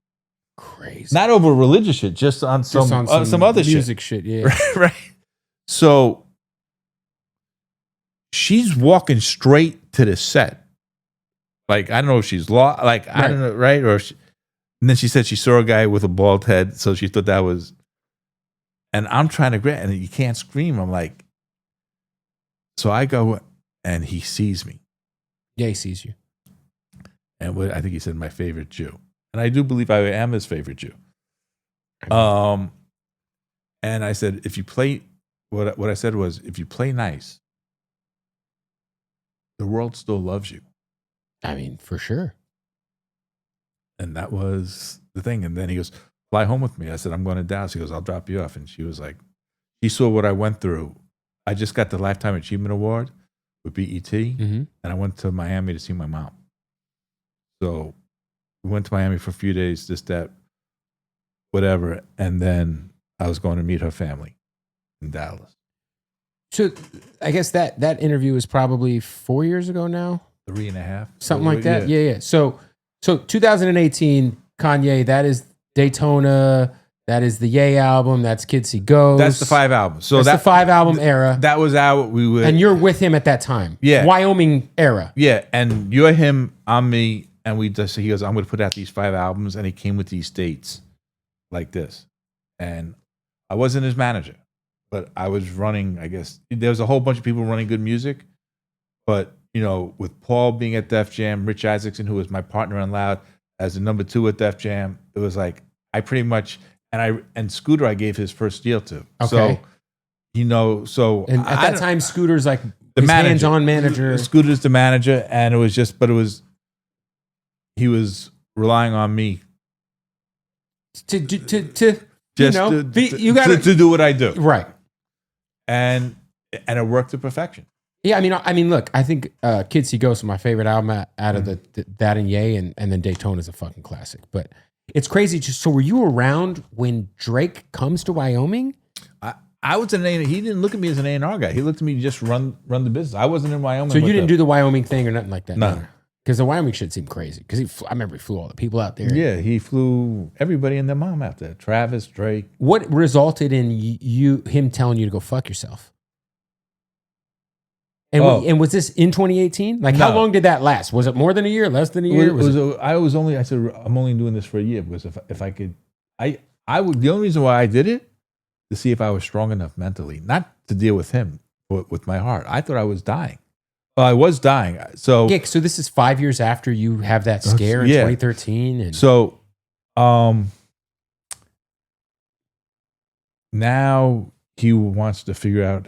Crazy. Not over religious shit, just on some other music shit. Yeah. right. So she's walking straight to the set. Like, I don't know if she's like, I don't know, right? And then she said she saw a guy with a bald head, so she thought that was. And I'm trying to grab, and you can't scream. I'm like, so I go, and he sees me. Yeah, he sees you. And I think he said my favorite Jew. And I do believe I am his favorite Jew. And I said, if you play, what I said was, if you play nice, the world still loves you. I mean, for sure. And that was the thing. And then he goes, fly home with me. I said, I'm going to Dallas. He goes, I'll drop you off. And she was like, she saw what I went through. I just got the Lifetime Achievement Award with BET. Mm-hmm. And I went to Miami to see my mom. So we went to Miami for a few days, this, that, whatever. And then I was going to meet her family in Dallas. So I guess that interview was probably 4 years ago now. 3.5. Something like that. Yeah. So 2018, Kanye, that is Daytona. That is the Ye album. That's Kids See Ghosts. That's the 5 albums. So that's the 5 album era. That was out. We would. And you're with him at that time. Yeah. Wyoming era. Yeah. And you're him, I'm me. And he goes, I'm going to put out these 5 albums. And he came with these dates like this. And I wasn't his manager, but I was running, I guess. There was a whole bunch of people running good music. But, you know, with Paul being at Def Jam, Rich Isaacson, who was my partner on Loud, as the number 2 at Def Jam, it was like, I pretty much, and Scooter, I gave his first deal to. Okay. So, you know, and at that time, Scooter's like the his manager. hands-on manager. Scooter's the manager. And it was just, he was relying on me to just you got to do what I do. Right. And it worked to perfection. Yeah, I mean, look, I think Kids See Ghosts is my favorite album out of that and Ye, and then Daytona is a fucking classic. But it's crazy. So were you around when Drake comes to Wyoming? I was an A&R. He didn't look at me as an A&R guy. He looked at me to just run the business. I wasn't in Wyoming. So you didn't do the Wyoming thing or nothing like that? No. Because the Wyoming shit seemed crazy. Because I remember he flew all the people out there. Yeah, he flew everybody and their mom out there. Travis, Drake. What resulted in him telling you to go fuck yourself? And was this in 2018? Like, how long did that last? Was it more than a year? Less than a year? I said I'm only doing this for a year because if I could, I would. The only reason why I did it to see if I was strong enough mentally, not to deal with him, but with my heart. I thought I was dying. Well, I was dying. So yeah. So this is 5 years after you have that scare in 2013, and so now he wants to figure out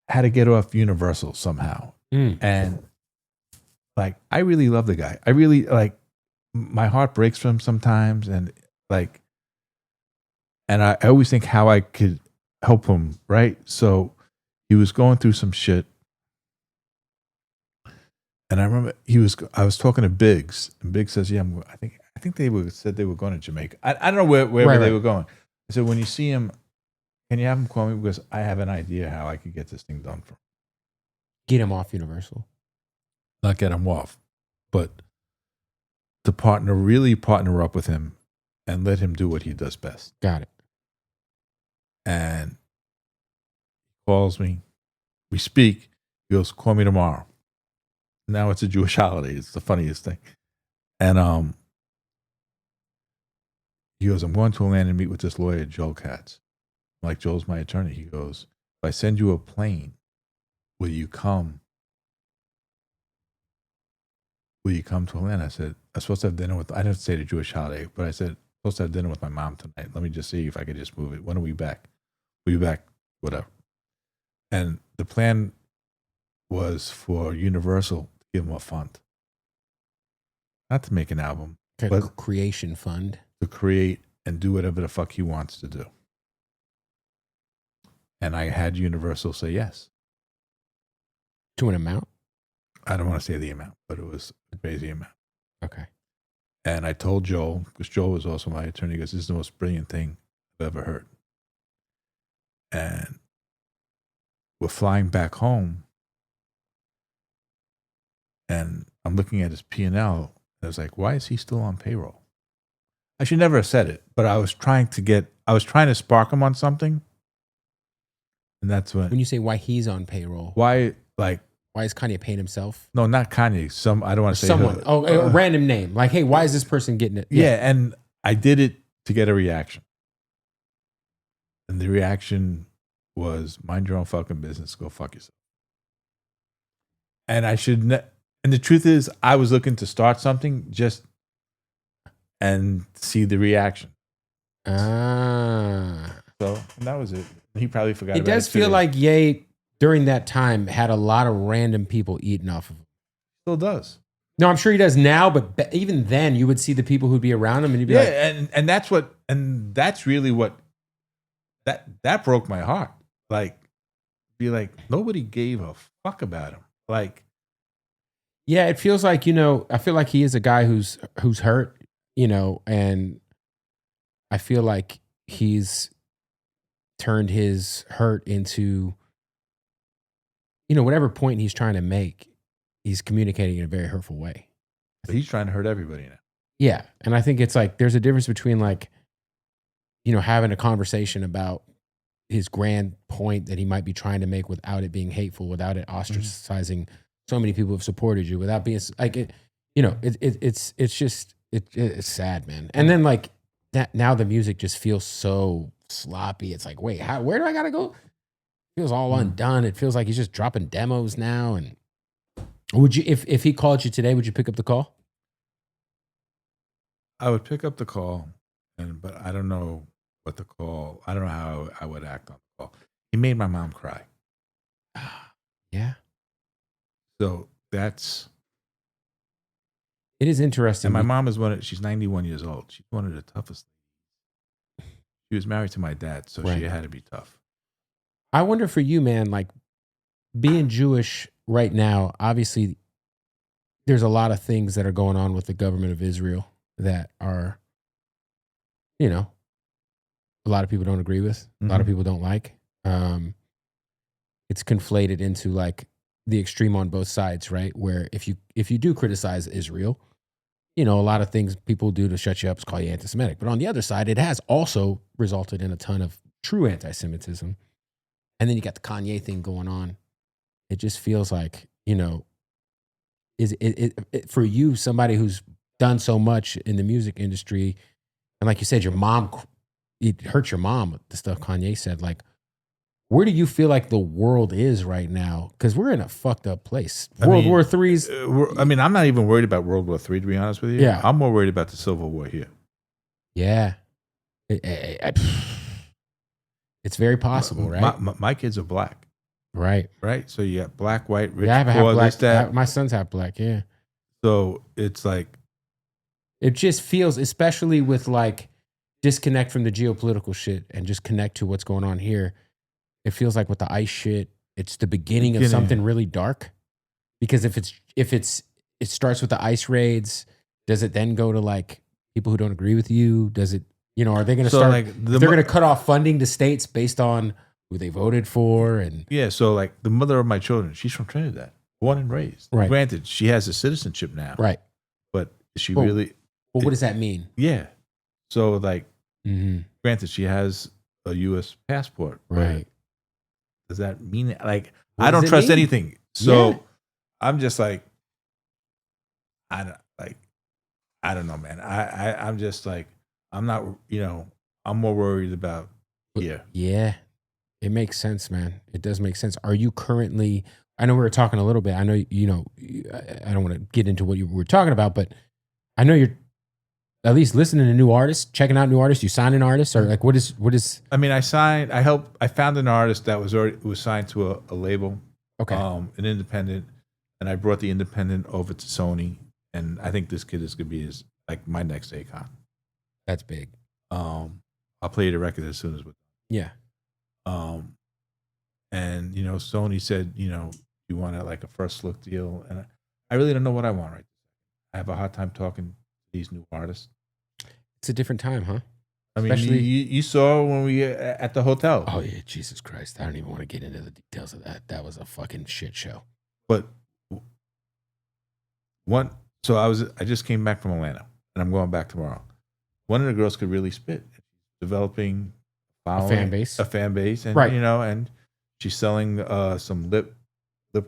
how to get off Universal somehow. And like, I really love the guy. I really like, my heart breaks for him sometimes. And like, and I always think how I could help him. Right. So he was going through some shit And I remember I was talking to Biggs, and Biggs says, "Yeah, I think they said they were going to Jamaica. I don't know where they were going." I said, "When you see him, can you have him call me because I have an idea how I could get this thing done for him. Get him off Universal. Not get him off, but to really partner up with him and let him do what he does best." Got it. And he calls me. We speak. He goes, "Call me tomorrow." Now it's a Jewish holiday. It's the funniest thing. And he goes, "I'm going to Atlanta to meet with this lawyer, Joel Katz." I'm like, "Joel's my attorney." He goes, "If I send you a plane, will you come? Will you come to Atlanta?" I said, "I'm supposed to have dinner with," I didn't say the Jewish holiday, but I said, "I'm supposed to have dinner with my mom tonight. Let me just see if I could just move it. When are we back? We'll be back, whatever." And the plan was for Universal to give him a fund. Not to make an album, but creation fund. To create and do whatever the fuck he wants to do. And I had Universal say yes. To an amount? I don't want to say the amount, but it was a crazy amount. Okay. And I told Joel, because Joel was also my attorney, he goes, "This is the most brilliant thing I've ever heard." And we're flying back home, and I'm looking at his P&L, and I was like, why is he still on payroll? I should never have said it, but I was trying to spark him on something. And that's when you say why he's on payroll, why is Kanye paying himself? No, not Kanye. I don't want to say someone. who. Oh, a random name. Like, hey, why is this person getting it? Yeah, and I did it to get a reaction. And the reaction was, "Mind your own fucking business. Go fuck yourself." And and the truth is, I was looking to start something and see the reaction. So, and that was it. He probably forgot. It does feel like Ye during that time had a lot of random people eating off of him. Still does. No, I'm sure he does now, but even then, you would see the people who'd be around him, and you'd be like, and that's really what that broke my heart. Like, be like, nobody gave a fuck about him. Like, yeah, it feels like, I feel like he is a guy who's hurt, and I feel like he's turned his hurt into, whatever point he's trying to make, he's communicating in a very hurtful way. But he's trying to hurt everybody now. Yeah. And I think it's like, there's a difference between like, having a conversation about his grand point that he might be trying to make without it being hateful, without it ostracizing so many people who've supported you, without being like, it's sad, man. And then like that, now the music just feels so sloppy. It's like, wait, where do I gotta go? It feels all undone. It feels like he's just dropping demos now. And would you, if he called you today, would you pick up the call? I would pick up the call, but I don't know what the call. I don't know how I would act on the call. He made my mom cry. Yeah. So it is interesting. And my mom is she's 91 years old. She's one of the toughest. She was married to my dad, so she had to be tough. I wonder for you, man, like being Jewish right now, obviously there's a lot of things that are going on with the government of Israel that are, a lot of people don't agree with, a lot of people don't like. It's conflated into like the extreme on both sides, right? Where if you do criticize Israel, a lot of things people do to shut you up is call you anti-Semitic. But on the other side, it has also resulted in a ton of true anti-Semitism. And then you got the Kanye thing going on. It just feels like, is it for you, somebody who's done so much in the music industry, and like you said, your mom, it hurt your mom with the stuff Kanye said. Like, where do you feel like the world is right now? Because we're in a fucked up place. World War III's. I'm not even worried about World War III, to be honest with you. Yeah. I'm more worried about the Civil War here. Yeah. It's very possible, right? My kids are black. Right. Right? So you got black, white, rich, I have poor, black. this, that. My sons have black, yeah. So it's like. It just feels, especially with like disconnect from the geopolitical shit and just connect to what's going on here. It feels like with the ICE shit, it's the beginning of something really dark. Because if it starts with the ICE raids, does it then go to like people who don't agree with you? Does it, are they going to start like they're going to cut off funding to states based on who they voted for? And yeah, so like the mother of my children, she's from Trinidad, born and raised. Right. Granted, she has a citizenship now. right. But is she Well, really? Well, what does that mean? Yeah. So like, Mm-hmm. granted, she has a U.S. passport. Right. Does that mean like What I does don't it trust mean? anything? So Yeah. I'm just like, I don't know, man. I'm just like, I'm not, I'm more worried about Yeah. It makes sense, man. It does make sense. Are you currently, I know we were talking a little bit. I know, I don't want to get into what you were talking about, but I know you're at least listening to new artists, checking out new artists. You sign an artist or like, what is, I mean, I found an artist that was signed to a label, okay. an independent, and I brought the independent over to Sony. And I think this kid is going to be like my next Akon. That's big. I'll play the record as soon as we're done. Yeah. And Sony said, you want like a first look deal, and I really don't know what I want right now. I have a hard time talking to these new artists. It's a different time, huh? I mean, Especially, you saw when we at the hotel. oh yeah, Jesus Christ! I don't even want to get into the details of that. That was a fucking shit show. But so I just came back from Atlanta, and I'm going back tomorrow. One of the girls could really spit, developing A fan base, and right? And she's selling some lip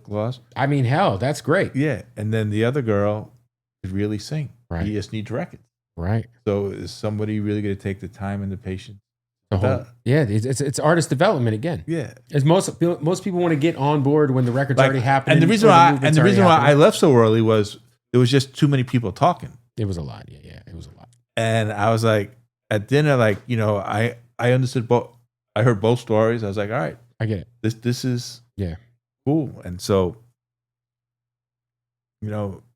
gloss. I mean, hell, that's great. Yeah, and then the other girl could really sing. Right. You just need records. Right. So is somebody really going to take the time and the patience? Yeah, it's artist development again. Yeah, as most people want to get on board when the record's already happened. And the reason why I left so early was there was just too many people talking. It was a lot. Yeah, it was a lot. And I was like at dinner, like I understood both. I heard both stories. I was like, all right, I get it. This is cool. And so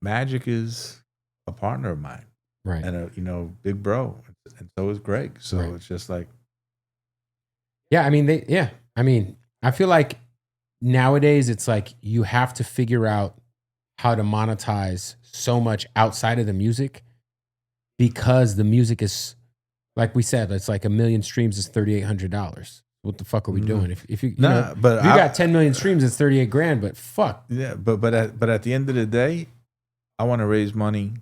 Magic is a partner of mine, right? And a big bro, and so is Greg. So right. It's just like. Yeah, I mean, I feel like nowadays it's like you have to figure out how to monetize so much outside of the music because the music is, like we said, it's like 1 million streams is $3,800. What the fuck are we doing? If you got 10 million streams, it's 38 grand. But fuck. Yeah, but at the end of the day, I want to raise money,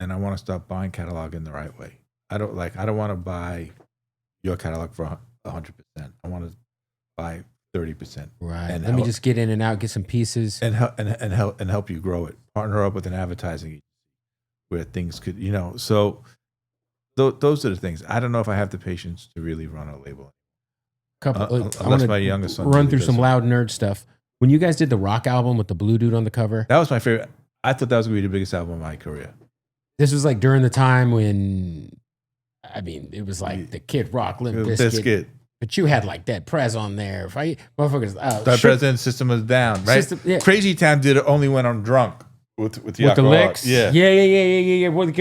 and I want to start buying catalog in the right way. I don't want to buy your catalog for 100%. I want to buy 30%. Right. And let me just get in and out, get some pieces, and help you grow it. Partner up with an advertising where things could, So those are the things. I don't know if I have the patience to really run a label. Unless my youngest son run through some loud nerd stuff. When you guys did the rock album with the blue dude on the cover, that was my favorite. I thought that was gonna be the biggest album of my career. This was like during the time when. I mean, it was like the Kid Rock, Limp Bizkit. But you had like Dead Prez on there. Motherfuckers. Dead Prez and System was Down, right? Crazy Town only went on Drunk with the licks. Yeah.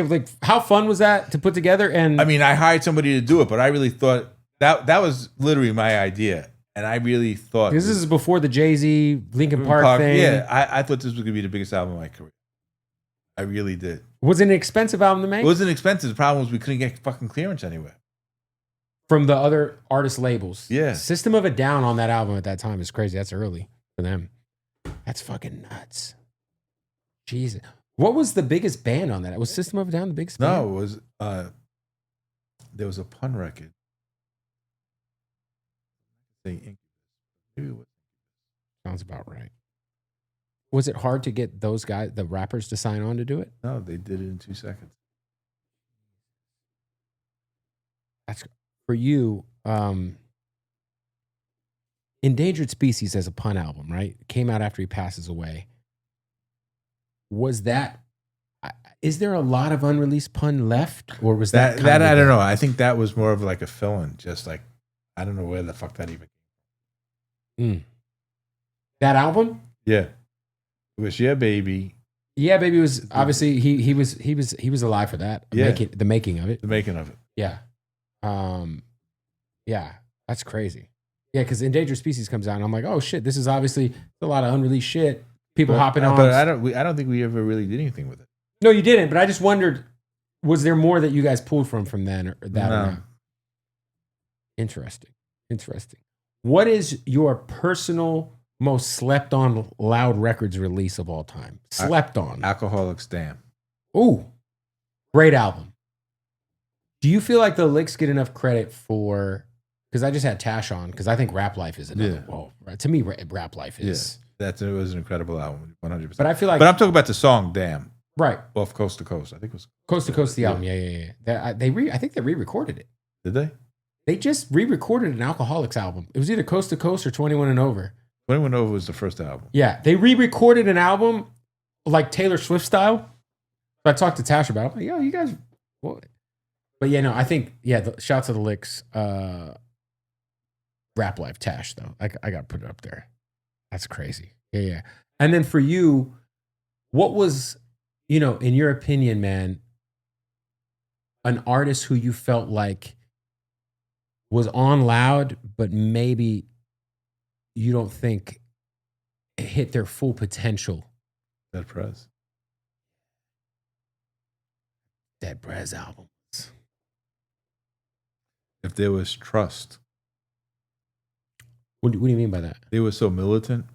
Like, how fun was that to put together? And I mean, I hired somebody to do it, but I really thought that was literally my idea, and I really thought this is before the Jay-Z Linkin Park thing. Yeah, I thought this was gonna be the biggest album of my career. I really did. Was it an expensive album to make? It wasn't expensive. The problem was we couldn't get fucking clearance anywhere. From the other artist labels. Yeah. System of a Down on that album at that time is crazy. That's early for them. That's fucking nuts. Jesus. What was the biggest band on that? Was System of a Down the biggest band? No, it was there was a pun record. Sounds about right. Was it hard to get those guys, the rappers, to sign on to do it? No, they did it in 2 seconds. That's for you. Endangered Species as a pun album, right? It came out after he passes away. Was that? Is there a lot of unreleased pun left, or was that? That I don't know. I think that was more of like a fill-in. Just like I don't know where the fuck that even came. That album? Yeah. It was Yeah Baby. Yeah Baby was obviously he was alive for that. Yeah. The making of it. The making of it. Yeah. Yeah. That's crazy. Yeah, because Endangered Species comes out and I'm like, oh shit, this is obviously a lot of unreleased shit. People hopping on. But I don't think we ever really did anything with it. No, you didn't. But I just wondered, was there more that you guys pulled from then, or that? No. Or not? Interesting. What is your personal most slept on Loud Records release of all time? Slept on. Alcoholics Damn. Ooh, great album. Do you feel like the licks get enough credit for? Because I just had Tash on, because I think Rap Life is another. Yeah. Well, right, to me, Rap Life is. Yeah, it was an incredible album, 100%. But I feel like. But I'm talking about the song Damn. Right. Off Coast to Coast. I think it was Coast to Coast, the album. Yeah. I think they re-recorded it. Did they? They just re-recorded an Alcoholics album. It was either Coast to Coast or 21 and Over. 21 Over was the first album. Yeah, they re-recorded an album like Taylor Swift style. I talked to Tash about it. I'm like, yo, you guys... What? But yeah, no, I think, shouts to the licks. Rap Life, Tash, though. I got to put it up there. That's crazy. Yeah. And then for you, what was, in your opinion, man, an artist who you felt like was on Loud, but maybe you don't think it hit their full potential? Dead Prez. Dead Prez albums. If there was trust. What do you mean by that? They were so militant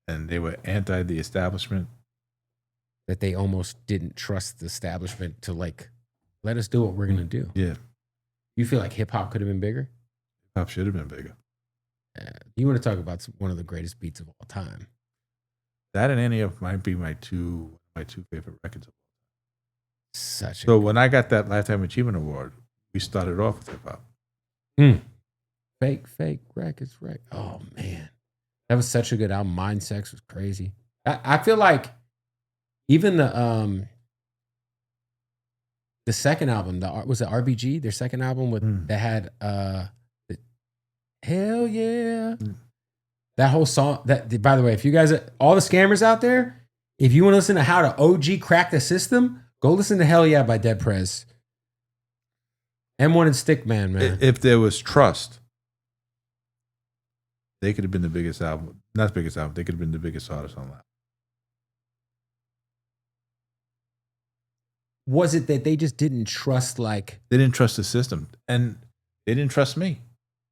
and they were anti the establishment. That they almost didn't trust the establishment to let us do what we're going to do. Yeah. You feel like hip hop could have been bigger? Hip hop should have been bigger. You want to talk about one of the greatest beats of all time? That and Any of might be my two favorite records of all time. So when I got that Lifetime Achievement Award, we started off with hip hop. Fake records, right? Oh man, that was such a good album. Mind Sex was crazy. I feel like even the second album, was it RBG? Their second album that had Hell Yeah. That whole song. That, by the way, if you guys, all the scammers out there, if you want to listen to how to OG crack the system, go listen to Hell Yeah by Dead Prez. M1 and Stickman, man. If there was trust, they could have been the biggest album. Not the biggest album. They could have been the biggest artist on Loud. Was it that they just didn't trust, they didn't trust the system, and they didn't trust me,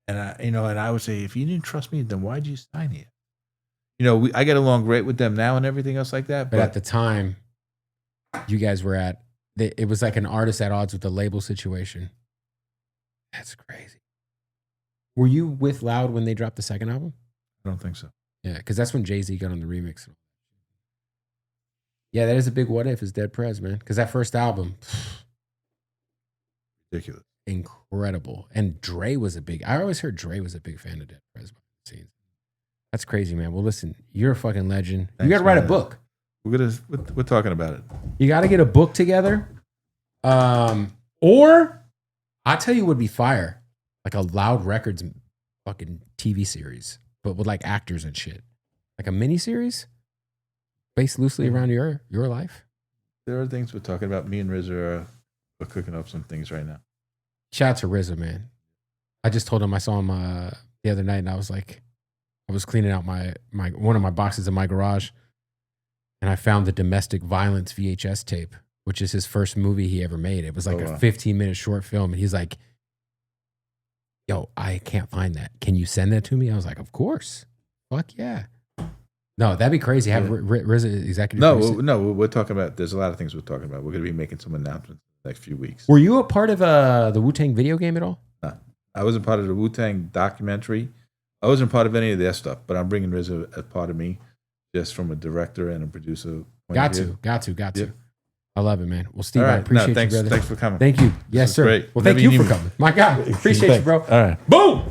and I would say, if you didn't trust me, then why'd you sign here? I get along great with them now and everything else like that. But at the time, you guys were it was like an artist at odds with the label situation. That's crazy. Were you with Loud when they dropped the second album? I don't think so. Yeah, because that's when Jay-Z got on the remix. Yeah, that is a big what if, is Dead Prez, man. Because that first album, ridiculous, incredible. And Dre was I always heard Dre was a big fan of Dead Prez. That's crazy, man. Well, listen, you're a fucking legend. Thanks, you got to write a book. We're talking about it. You got to get a book together. Or I tell you, would be fire, like a Loud Records fucking TV series, but with actors and shit, like a mini series based loosely around your life. There are things we're talking about. Me and RZA are cooking up some things right now. Shout out to RZA, man. I just told him I saw him the other night, and I was cleaning out my one of my boxes in my garage, and I found the Domestic Violence VHS tape, which is his first movie he ever made. It was a 15-minute short film. And he's like, yo, I can't find that. Can you send that to me? I was like, of course. Fuck yeah. No, that'd be crazy. Have RZA executive. No, we're talking about, there's a lot of things we're talking about. We're going to be making some announcements in the next few weeks. Were you a part of the Wu-Tang video game at all? No. I wasn't part of the Wu-Tang documentary. I wasn't part of any of their stuff, but I'm bringing RZA as part of me, just from a director and a producer point of view. Got to. I love it, man. Well, Steve, I appreciate you, brother. Thanks for coming. Thank you. Yes, sir. Great. Well, thank you for coming. My God. Appreciate you, bro. All right. Boom.